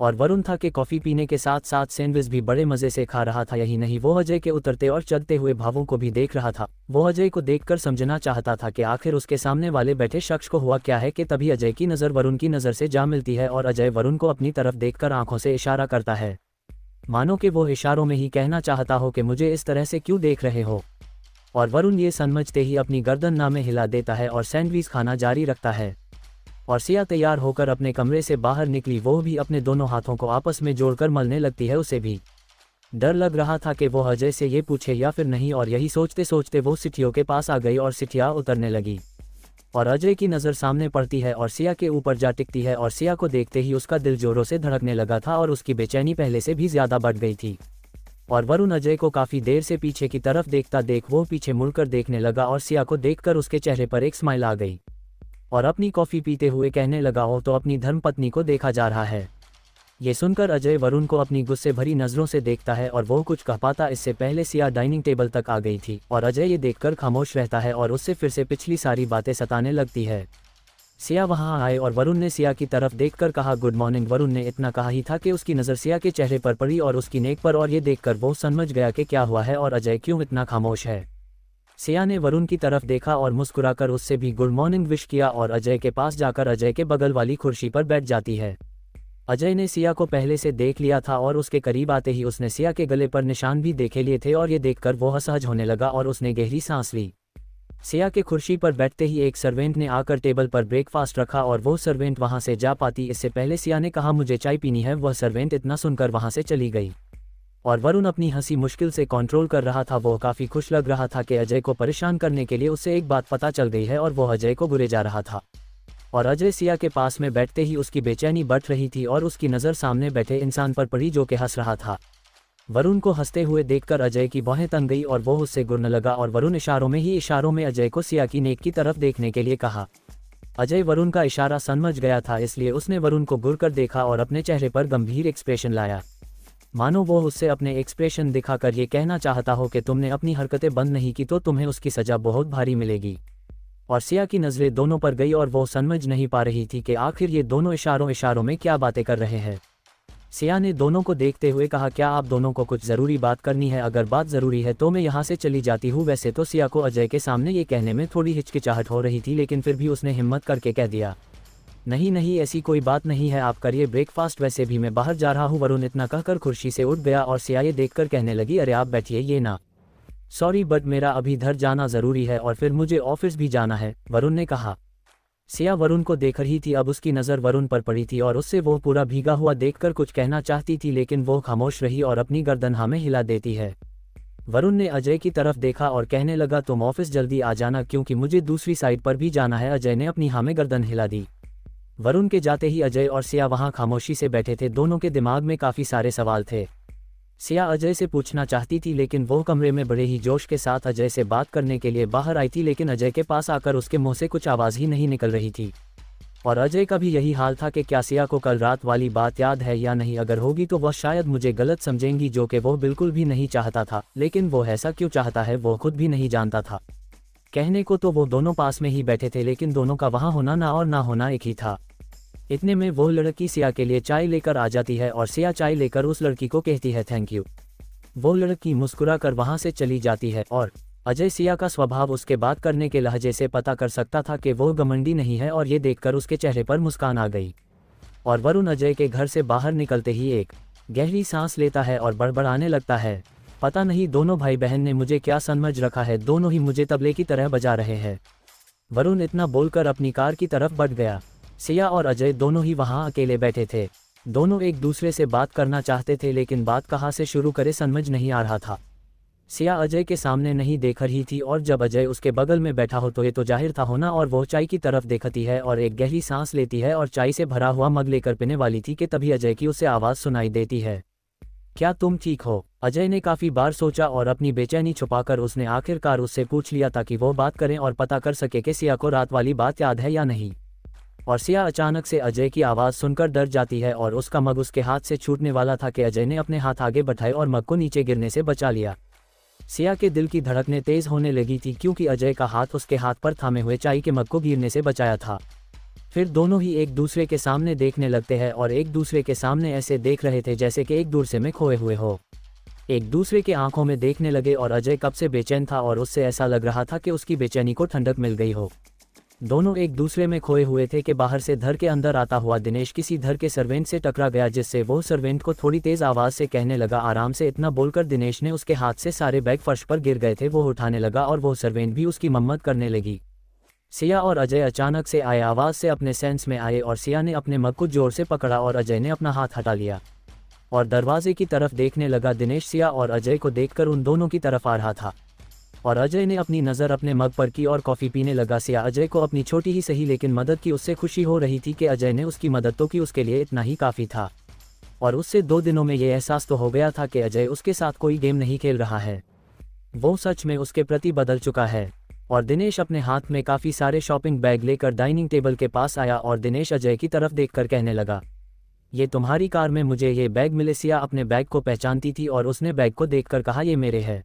और वरुण था कि कॉफ़ी पीने के साथ साथ सैंडविच भी बड़े मज़े से खा रहा था। यही नहीं, वो अजय के उतरते और चढ़ते हुए भावों को भी देख रहा था। वो अजय को देखकर समझना चाहता था कि आखिर उसके सामने वाले बैठे शख्स को हुआ क्या है, कि तभी अजय की नज़र वरुण की नज़र से जा मिलती है और अजय वरुण को अपनी तरफ देखकर आंखों से इशारा करता है, मानो कि वो इशारों में ही कहना चाहता हो कि मुझे इस तरह से क्यों देख रहे हो। और वरुण ये समझते ही अपनी गर्दन ना में हिला देता है और सैंडविच खाना जारी रखता है। और सिया तैयार होकर अपने कमरे से बाहर निकली। वो भी अपने दोनों हाथों को आपस में जोड़कर मलने लगती है। उसे भी डर लग रहा था कि वो अजय से ये पूछे या फिर नहीं, और यही सोचते सोचते वो सिटियों के पास आ गई और सिटियाँ उतरने लगी। और अजय की नज़र सामने पड़ती है और सिया के ऊपर जा टिकती है, और सिया को देखते ही उसका दिल जोरों से धड़कने लगा था और उसकी बेचैनी पहले से भी ज़्यादा बढ़ गई थी। और वरुण अजय को काफ़ी देर से पीछे की तरफ देखता देख वो पीछे मुड़कर देखने लगा, और सिया को देखकर उसके चेहरे पर एक स्माइल आ गई और अपनी कॉफ़ी पीते हुए कहने लगा, हो तो अपनी धर्मपत्नी को देखा जा रहा है। ये सुनकर अजय वरुण को अपनी गुस्से भरी नज़रों से देखता है और वो कुछ कह पाता इससे पहले सिया डाइनिंग टेबल तक आ गई थी, और अजय ये देखकर खामोश रहता है और उससे फिर से पिछली सारी बातें सताने लगती है। सिया वहाँ आए और वरुण ने सिया की तरफ देखकर कहा, गुड मॉर्निंग। वरुण ने इतना कहा ही था कि उसकी नज़र सिया के चेहरे पर पड़ी और उसकी नेक पर, और ये देखकर वो समझ गया कि क्या हुआ है और अजय क्यों इतना खामोश है। सिया ने वरुण की तरफ देखा और मुस्कुराकर उससे भी गुड मॉर्निंग विश किया और अजय के पास जाकर अजय के बगल वाली कुर्सी पर बैठ जाती है। अजय ने सिया को पहले से देख लिया था और उसके करीब आते ही उसने सिया के गले पर निशान भी देखे लिए थे, और ये देखकर वो असहज होने लगा और उसने गहरी सांस ली। सिया के कुर्सी पर बैठते ही एक सर्वेंट ने आकर टेबल पर ब्रेकफास्ट रखा और वो सर्वेंट वहाँ से जा पाती इससे पहले सिया ने कहा, मुझे चाय पीनी है। वह सर्वेंट इतना सुनकर वहाँ से चली गई और वरुण अपनी हंसी मुश्किल से कंट्रोल कर रहा था। वो काफ़ी खुश लग रहा था कि अजय को परेशान करने के लिए उससे एक बात पता चल गई है और वो अजय को बुरे जा रहा था। और अजय सिया के पास में बैठते ही उसकी बेचैनी बढ़ रही थी और उसकी नज़र सामने बैठे इंसान पर पड़ी जो कि हंस रहा था। वरुण को हंसते हुए देखकर अजय की बाहें तन गई और वो उससे घुरने लगा, और वरुण इशारों में अजय को सिया की नेक की तरफ देखने के लिए कहा। अजय वरुण का इशारा समझ गया था, इसलिए उसने वरुण को घूरकर देखा और अपने चेहरे पर गंभीर एक्सप्रेशन लाया, मानो वो उससे अपने एक्सप्रेशन दिखाकर ये कहना चाहता हो कि तुमने अपनी हरकतें बंद नहीं की तो तुम्हें उसकी सज़ा बहुत भारी मिलेगी। और सिया की नज़रें दोनों पर गई और वो समझ नहीं पा रही थी कि आखिर ये दोनों इशारों इशारों में क्या बातें कर रहे हैं। सिया ने दोनों को देखते हुए कहा, क्या आप दोनों को कुछ ज़रूरी बात करनी है? अगर बात ज़रूरी है तो मैं यहाँ से चली जाती हूँ। वैसे तो सिया को अजय के सामने ये कहने में थोड़ी हिचकिचाहट हो रही थी, लेकिन फिर भी उसने हिम्मत करके कह दिया, नहीं नहीं ऐसी कोई बात नहीं है, आप करिए ब्रेकफास्ट, वैसे भी मैं बाहर जा रहा हूँ। वरुण इतना कहकर कुर्सी से उठ गया और सिया ये देखकर कहने लगी, अरे आप बैठिए, ये ना, सॉरी बट मेरा अभी घर जाना ज़रूरी है और फिर मुझे ऑफिस भी जाना है, वरुण ने कहा। सिया वरुण को देख रही थी, अब उसकी नज़र वरुण पर पड़ी थी और उससे वो पूरा भीगा हुआ देखकर कुछ कहना चाहती थी, लेकिन वो खामोश रही और अपनी गर्दन हाँ में हिला देती है। वरुण ने अजय की तरफ देखा और कहने लगा, तुम ऑफिस जल्दी आ जाना क्योंकि मुझे दूसरी साइड पर भी जाना है। अजय ने अपनी हाँ में गर्दन हिला दी। वरुण के जाते ही अजय और सिया वहाँ खामोशी से बैठे थे। दोनों के दिमाग में काफ़ी सारे सवाल थे। सिया अजय से पूछना चाहती थी, लेकिन वो कमरे में बड़े ही जोश के साथ अजय से बात करने के लिए बाहर आई थी, लेकिन अजय के पास आकर उसके मुंह से कुछ आवाज़ ही नहीं निकल रही थी। और अजय का भी यही हाल था कि क्या सिया को कल रात वाली बात याद है या नहीं, अगर होगी तो वह शायद मुझे गलत समझेंगी, जो कि वो बिल्कुल भी नहीं चाहता था। लेकिन वो ऐसा क्यों चाहता है वो खुद भी नहीं जानता था। कहने को तो वो दोनों पास में ही बैठे थे, लेकिन दोनों का वहाँ होना ना और ना होना एक ही था। इतने में वो लड़की सिया के लिए चाय लेकर आ जाती है और सिया चाय लेकर उस लड़की को कहती है, थैंक यू। वो लड़की मुस्कुरा कर वहाँ से चली जाती है और अजय सिया का स्वभाव उसके बात करने के लहजे से पता कर सकता था कि वो घमंडी नहीं है, और ये देखकर उसके चेहरे पर मुस्कान आ गई। और वरुण अजय के घर से बाहर निकलते ही एक गहरी सांस लेता है और बड़बड़ाने लगता है, पता नहीं दोनों भाई बहन ने मुझे क्या समझ रखा है, दोनों ही मुझे तबले की तरह बजा रहे हैं। वरुण इतना बोलकर अपनी कार की तरफ बढ़ गया। सिया और अजय दोनों ही वहाँ अकेले बैठे थे। दोनों एक दूसरे से बात करना चाहते थे, लेकिन बात कहाँ से शुरू करे समझ नहीं आ रहा था। सिया अजय के सामने नहीं देख रही थी, और जब अजय उसके बगल में बैठा हो तो ये तो जाहिर था होना, और वो चाय की तरफ देखती है और एक गहरी सांस लेती है और चाय से भरा हुआ मग लेकर पीने वाली थी कि तभी अजय की उसे आवाज़ सुनाई देती है, क्या तुम ठीक हो? अजय ने काफ़ी बार सोचा और अपनी बेचैनी छुपाकर उसने आखिरकार उससे पूछ लिया ताकि वो बात करें और पता कर सके कि सिया को रात वाली बात याद है या नहीं। और सिया अचानक से अजय की आवाज़ सुनकर डर जाती है और उसका मग उसके हाथ से छूटने वाला था कि अजय ने अपने हाथ आगे बढ़ाए और मग को नीचे गिरने से बचा लिया। सिया के दिल की धड़कनें तेज़ होने लगी थी, क्योंकि अजय का हाथ उसके हाथ पर थामे हुए चाय के मग को गिरने से बचाया था। फिर दोनों ही एक दूसरे के सामने देखने लगते हैं और एक दूसरे के सामने ऐसे देख रहे थे जैसे कि एक दूसरे में खोए हुए हो। एक दूसरे के आंखों में देखने लगे और अजय कब से बेचैन था और उससे ऐसा लग रहा था कि उसकी बेचैनी को ठंडक मिल गई हो। दोनों एक दूसरे में खोए हुए थे कि बाहर से घर के अंदर आता हुआ दिनेश किसी घर के सर्वेंट से टकरा गया, जिससे वो सर्वेंट को थोड़ी तेज आवाज़ से कहने लगा, आराम से। इतना बोलकर दिनेश ने उसके हाथ से सारे बैग फर्श पर गिर गए थे वो उठाने लगा और वो सर्वेंट भी उसकी मम्मत करने लगी। सिया और अजय अचानक से आए आवाज़ से अपने सेंस में आए और सिया ने अपने मग को जोर से पकड़ा और अजय ने अपना हाथ हटा लिया और दरवाजे की तरफ देखने लगा। दिनेश सिया और अजय को देखकर उन दोनों की तरफ आ रहा था और अजय ने अपनी नज़र अपने मग पर की और कॉफ़ी पीने लगा। सिया अजय को अपनी छोटी ही सही लेकिन मदद की उससे खुशी हो रही थी कि अजय ने उसकी मदद तो की, उसके लिए इतना ही काफ़ी था। और उससे 2 दिनों में ये एहसास तो हो गया था कि अजय उसके साथ कोई गेम नहीं खेल रहा है, वो सच में उसके प्रति बदल चुका है। और दिनेश अपने हाथ में काफ़ी सारे शॉपिंग बैग लेकर डाइनिंग टेबल के पास आया और दिनेश अजय की तरफ देखकर कहने लगा, ये तुम्हारी कार में मुझे ये बैग मिले। सिया अपने बैग को पहचानती थी और उसने बैग को देखकर कहा, ये मेरे है।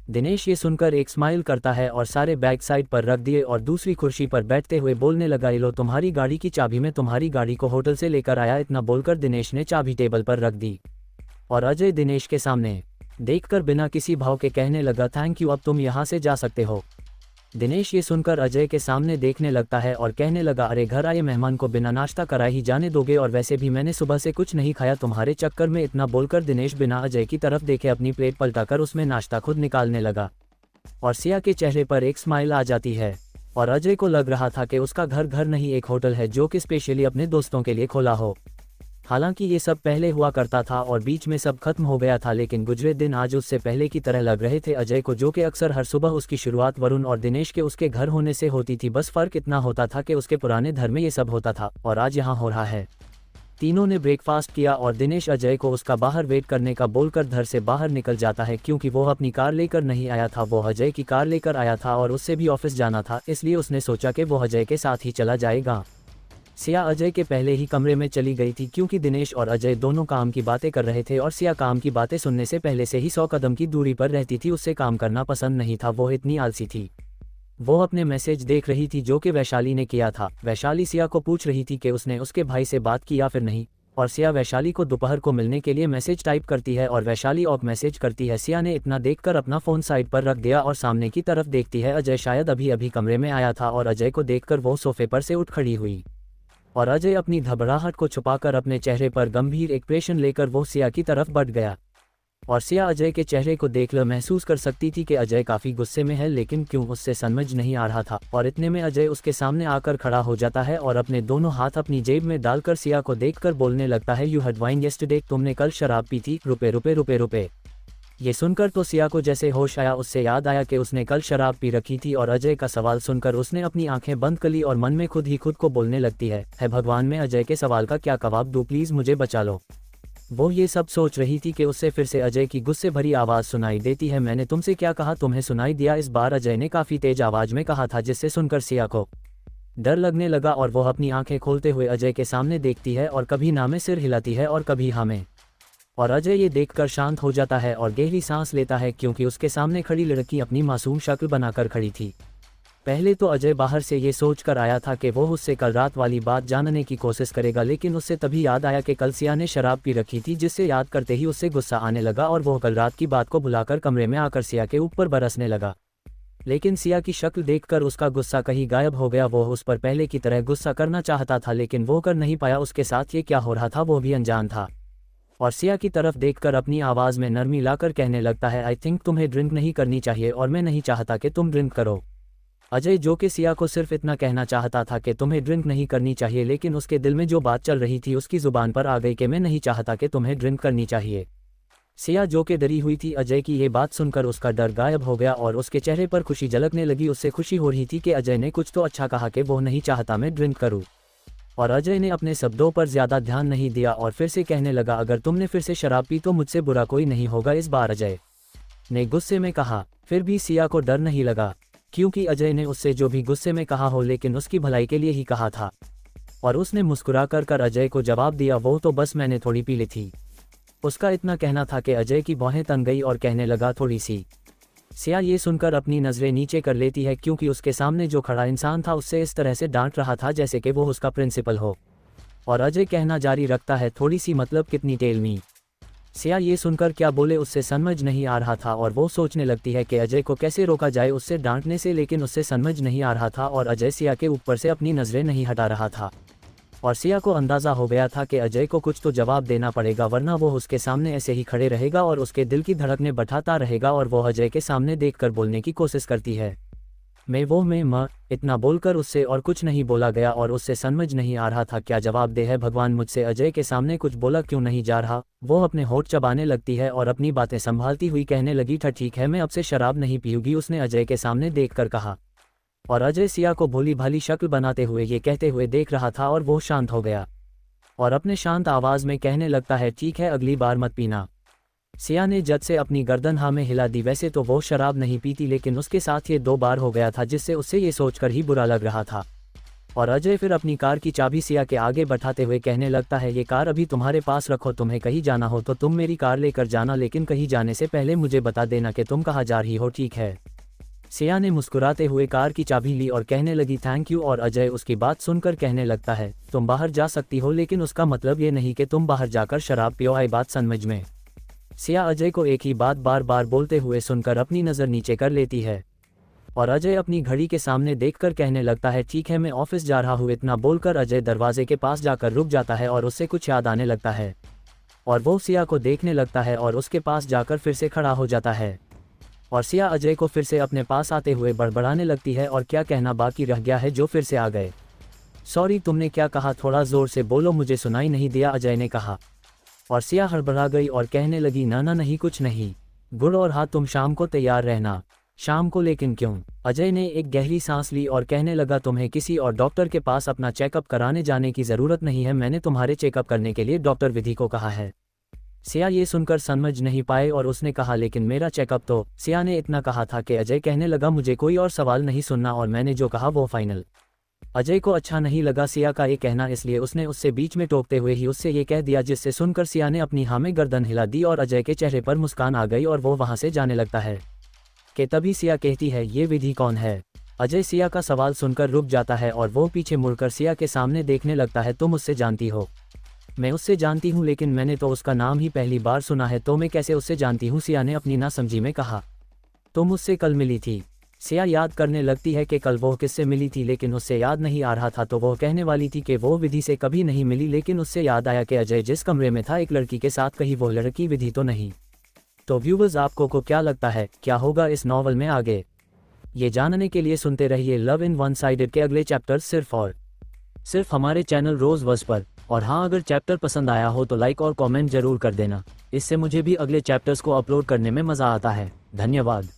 दिनेश ये सुनकर एक स्माइल करता है और सारे बैग साइड पर रख दिए और दूसरी कुर्सी पर बैठते हुए बोलने लगा, ये लो तुम्हारी गाड़ी की चाबी, मैं तुम्हारी गाड़ी को होटल से लेकर आया। इतना बोलकर दिनेश ने चाबी टेबल पर रख दी और अजय दिनेश के सामने देखकर बिना किसी भाव के कहने लगा, थैंक यू, अब तुम यहाँ से जा सकते हो। दिनेश ये सुनकर अजय के सामने देखने लगता है और कहने लगा, अरे घर आए मेहमान को बिना नाश्ता कराए ही जाने दोगे? और वैसे भी मैंने सुबह से कुछ नहीं खाया तुम्हारे चक्कर में। इतना बोलकर दिनेश बिना अजय की तरफ देखे अपनी प्लेट पलटाकर उसमें नाश्ता खुद निकालने लगा और सिया के चेहरे पर एक स्माइल आ जाती है। और अजय को लग रहा था कि उसका घर नहीं एक होटल है जो कि स्पेशली अपने दोस्तों के लिए खोला हो। हालांकि ये सब पहले हुआ करता था और बीच में सब खत्म हो गया था, लेकिन गुजरे दिन आज उससे पहले की तरह लग रहे थे अजय को, जो कि अक्सर हर सुबह उसकी शुरुआत वरुण और दिनेश के उसके घर होने से होती थी। बस फ़र्क इतना होता था कि उसके पुराने घर में ये सब होता था और आज यहाँ हो रहा है। तीनों ने ब्रेकफास्ट किया और दिनेश अजय को उसका बाहर वेट करने का बोलकर घर से बाहर निकल जाता है, क्योंकि वो अपनी कार लेकर नहीं आया था, वो अजय की कार लेकर आया था और उससे भी ऑफिस जाना था, इसलिए उसने सोचा कि वो अजय के साथ ही चला जाएगा। सिया अजय के पहले ही कमरे में चली गई थी, क्योंकि दिनेश और अजय दोनों काम की बातें कर रहे थे और सिया काम की बातें सुनने से पहले से ही 100 कदम की दूरी पर रहती थी, उससे काम करना पसंद नहीं था, वो इतनी आलसी थी। वो अपने मैसेज देख रही थी जो कि वैशाली ने किया था। वैशाली सिया को पूछ रही थी कि उसने उसके भाई से बात की या फिर नहीं, और सिया वैशाली को दोपहर को मिलने के लिए मैसेज टाइप करती है और वैशाली ऑफ मैसेज करती है। सिया ने इतना देखकर अपना फ़ोन साइड पर रख दिया और सामने की तरफ देखती है। अजय शायद अभी अभी कमरे में आया था और अजय को देखकर वो सोफे पर से उठ खड़ी हुई और अजय अपनी घबराहट को छुपाकर अपने चेहरे पर गंभीर एक्सप्रेशन लेकर वो सिया की तरफ बढ़ गया और सिया अजय के चेहरे को देखकर महसूस कर सकती थी कि अजय काफ़ी गुस्से में है, लेकिन क्यों उससे समझ नहीं आ रहा था। और इतने में अजय उसके सामने आकर खड़ा हो जाता है और अपने दोनों हाथ अपनी जेब में डालकर सिया को देखकर बोलने लगता है, यू हैड वाइन येस्टरडे, तुमने कल शराब पी थी, रुपए रुपए रुपए रुपए। ये सुनकर तो सिया को जैसे होश आया, उससे याद आया कि उसने कल शराब पी रखी थी और अजय का सवाल सुनकर उसने अपनी आंखें बंद कर ली और मन में खुद ही खुद को बोलने लगती है भगवान, मैं अजय के सवाल का क्या जवाब दूं, प्लीज़ मुझे बचा लो। वो ये सब सोच रही थी कि उससे फिर से अजय की गुस्से भरी आवाज़ सुनाई देती है, मैंने तुमसे क्या कहा, तुम्हें सुनाई दिया? इस बार अजय ने काफ़ी तेज आवाज़ में कहा था, जिससे सुनकर सिया को डर लगने लगा और वो अपनी आंखें खोलते हुए अजय के सामने देखती है और कभी ना में सिर हिलाती है और कभी हाँ में। और अजय ये देखकर शांत हो जाता है और गहरी सांस लेता है, क्योंकि उसके सामने खड़ी लड़की अपनी मासूम शक्ल बनाकर खड़ी थी। पहले तो अजय बाहर से ये सोच कर आया था कि वो उससे कल रात वाली बात जानने की कोशिश करेगा, लेकिन उससे तभी याद आया कि कल सिया ने शराब पी रखी थी, जिससे याद करते ही उससे गुस्सा आने लगा और वो कल रात की बात को भुलाकर कमरे में आकर सिया के ऊपर बरसने लगा। लेकिन सिया की शक्ल देखकर उसका गुस्सा कहीं गायब हो गया। वो उस पर पहले की तरह गुस्सा करना चाहता था, लेकिन वो कर नहीं पाया। उसके साथ ये क्या हो रहा था वो भी अनजान था और सिया की तरफ देखकर अपनी आवाज़ में नरमी लाकर कहने लगता है, आई थिंक तुम्हें ड्रिंक नहीं करनी चाहिए और मैं नहीं चाहता कि तुम ड्रिंक करो। अजय, जो कि सिया को सिर्फ इतना कहना चाहता था कि तुम्हें ड्रिंक नहीं करनी चाहिए, लेकिन उसके दिल में जो बात चल रही थी उसकी ज़ुबान पर आ गई कि मैं नहीं चाहता कि तुम्हें ड्रिंक करनी चाहिए। सिया जो कि डरी हुई थी, अजय की ये बात सुनकर उसका डर गायब हो गया और उसके चेहरे पर खुशी झलकने लगी। उससे खुशी हो रही थी कि अजय ने कुछ तो अच्छा कहा कि वो नहीं चाहता मैं ड्रिंक करूं। और अजय ने अपने शब्दों पर ज़्यादा ध्यान नहीं दिया और फिर से कहने लगा, अगर तुमने फिर से शराब पी तो मुझसे बुरा कोई नहीं होगा। इस बार अजय ने गुस्से में कहा। फिर भी सिया को डर नहीं लगा, क्योंकि अजय ने उससे जो भी गुस्से में कहा हो लेकिन उसकी भलाई के लिए ही कहा था। और उसने मुस्कुरा कर अजय को जवाब दिया, वो तो बस मैंने थोड़ी पी ली थी। उसका इतना कहना था कि अजय की बाहें तन गई और कहने लगा, थोड़ी सी। सिया ये सुनकर अपनी नज़रें नीचे कर लेती है, क्योंकि उसके सामने जो खड़ा इंसान था उससे इस तरह से डांट रहा था जैसे कि वो उसका प्रिंसिपल हो। और अजय कहना जारी रखता है, थोड़ी सी मतलब कितनी, टेल मी। सिया ये सुनकर क्या बोले उससे समझ नहीं आ रहा था और वो सोचने लगती है कि अजय को कैसे रोका जाए उससे डांटने से, लेकिन उससे समझ नहीं आ रहा था और अजय सिया के ऊपर से अपनी नज़रें नहीं हटा रहा था। और सिया को अंदाज़ा हो गया था कि अजय को कुछ तो जवाब देना पड़ेगा, वरना वो उसके सामने ऐसे ही खड़े रहेगा और उसके दिल की धड़कने बढ़ाता रहेगा। और वो अजय के सामने देखकर बोलने की कोशिश करती है, मैं इतना बोलकर उससे और कुछ नहीं बोला गया और उससे समझ नहीं आ रहा था क्या जवाब दे है। भगवान, मुझसे अजय के सामने कुछ बोला क्यों नहीं जा रहा। वो अपने होठ चबाने लगती है और अपनी बातें संभालती हुई कहने लगी, ठीक है, मैं अब से शराब नहीं पीऊंगी, उसने अजय के सामने देखकर कहा। और अजय सिया को भोली भाली शक्ल बनाते हुए ये कहते हुए देख रहा था और वो शांत हो गया और अपने शांत आवाज़ में कहने लगता है, ठीक है, अगली बार मत पीना। सिया ने जद से अपनी गर्दन हाँ में हिला दी। वैसे तो वो शराब नहीं पीती, लेकिन उसके साथ ये 2 बार हो गया था, जिससे उससे ये सोचकर ही बुरा लग रहा था। और अजय फिर अपनी कार की चाबी सिया के आगे बैठाते हुए कहने लगता है, ये कार अभी तुम्हारे पास रखो, तुम्हें कहीं जाना हो तो तुम मेरी कार लेकर जाना, लेकिन कहीं जाने से पहले मुझे बता देना कि तुम कहाँ जा रही हो, ठीक है। सिया ने मुस्कुराते हुए कार की चाबी ली और कहने लगी, थैंक यू। और अजय उसकी बात सुनकर कहने लगता है, तुम बाहर जा सकती हो, लेकिन उसका मतलब ये नहीं कि तुम बाहर जाकर शराब पियो, आई बात समझ में। सिया अजय को एक ही बात बार बार बोलते हुए सुनकर अपनी नज़र नीचे कर लेती है और अजय अपनी घड़ी के सामने देखकर कहने लगता है, ठीक है, मैं ऑफिस जा रहा हूँ। इतना बोलकर अजय दरवाजे के पास जाकर रुक जाता है और उससे कुछ याद आने लगता है और वो सिया को देखने लगता है और उसके पास जाकर फिर से खड़ा हो जाता है। और सिया अजय को फिर से अपने पास आते हुए बड़बड़ाने लगती है, और क्या कहना बाकी रह गया है जो फिर से आ गए। सॉरी, तुमने क्या कहा, थोड़ा ज़ोर से बोलो, मुझे सुनाई नहीं दिया, अजय ने कहा। और सिया हड़बड़ा गई और कहने लगी, ना नहीं, कुछ नहीं। गुड़ और हाँ, तुम शाम को तैयार रहना। शाम को? लेकिन क्यों? अजय ने एक गहरी सांस ली और कहने लगा, तुम्हें किसी और डॉक्टर के पास अपना चेकअप कराने जाने की ज़रूरत नहीं है, मैंने तुम्हारे चेकअप करने के लिए डॉक्टर विधि को कहा है। सिया ये सुनकर समझ नहीं पाए और उसने कहा, लेकिन मेरा चेकअप तो। सिया ने इतना कहा था कि अजय कहने लगा, मुझे कोई और सवाल नहीं सुनना और मैंने जो कहा वो फाइनल। अजय को अच्छा नहीं लगा सिया का ये कहना, इसलिए उसने उससे बीच में टोकते हुए ही उससे ये कह दिया, जिससे सुनकर सिया ने अपनी हाँ में गर्दन हिला दी और अजय के चेहरे पर मुस्कान आ गई और वो वहाँ से जाने लगता है कि तभी सिया कहती है, ये विधि कौन है? अजय सिया का सवाल सुनकर रुक जाता है और वो पीछे मुड़कर सिया के सामने देखने लगता है। तुम उससे जानती हो? मैं उससे जानती हूँ, लेकिन मैंने तो उसका नाम ही पहली बार सुना है, तो मैं कैसे उससे जानती हूँ? सिया ने अपनी नासमझी में कहा। तुम उससे कल मिली थी। सिया याद करने लगती है कि कल वो किससे मिली थी, लेकिन उससे याद नहीं आ रहा था। तो वो कहने वाली थी कि वो विधि से कभी नहीं मिली, लेकिन उससे याद आया कि अजय जिस कमरे में था एक लड़की के साथ, कहीं वो लड़की विधि तो नहीं। तो व्यूवर्स, आपको को क्या लगता है, क्या होगा इस नॉवल में आगे? ये जानने के लिए सुनते रहिए लव इन वन साइडेड के अगले चैप्टर सिर्फ और सिर्फ हमारे चैनल रोज वर्स पर। और हाँ, अगर चैप्टर पसंद आया हो तो लाइक और कमेंट जरूर कर देना, इससे मुझे भी अगले चैप्टर्स को अपलोड करने में मज़ा आता है। धन्यवाद।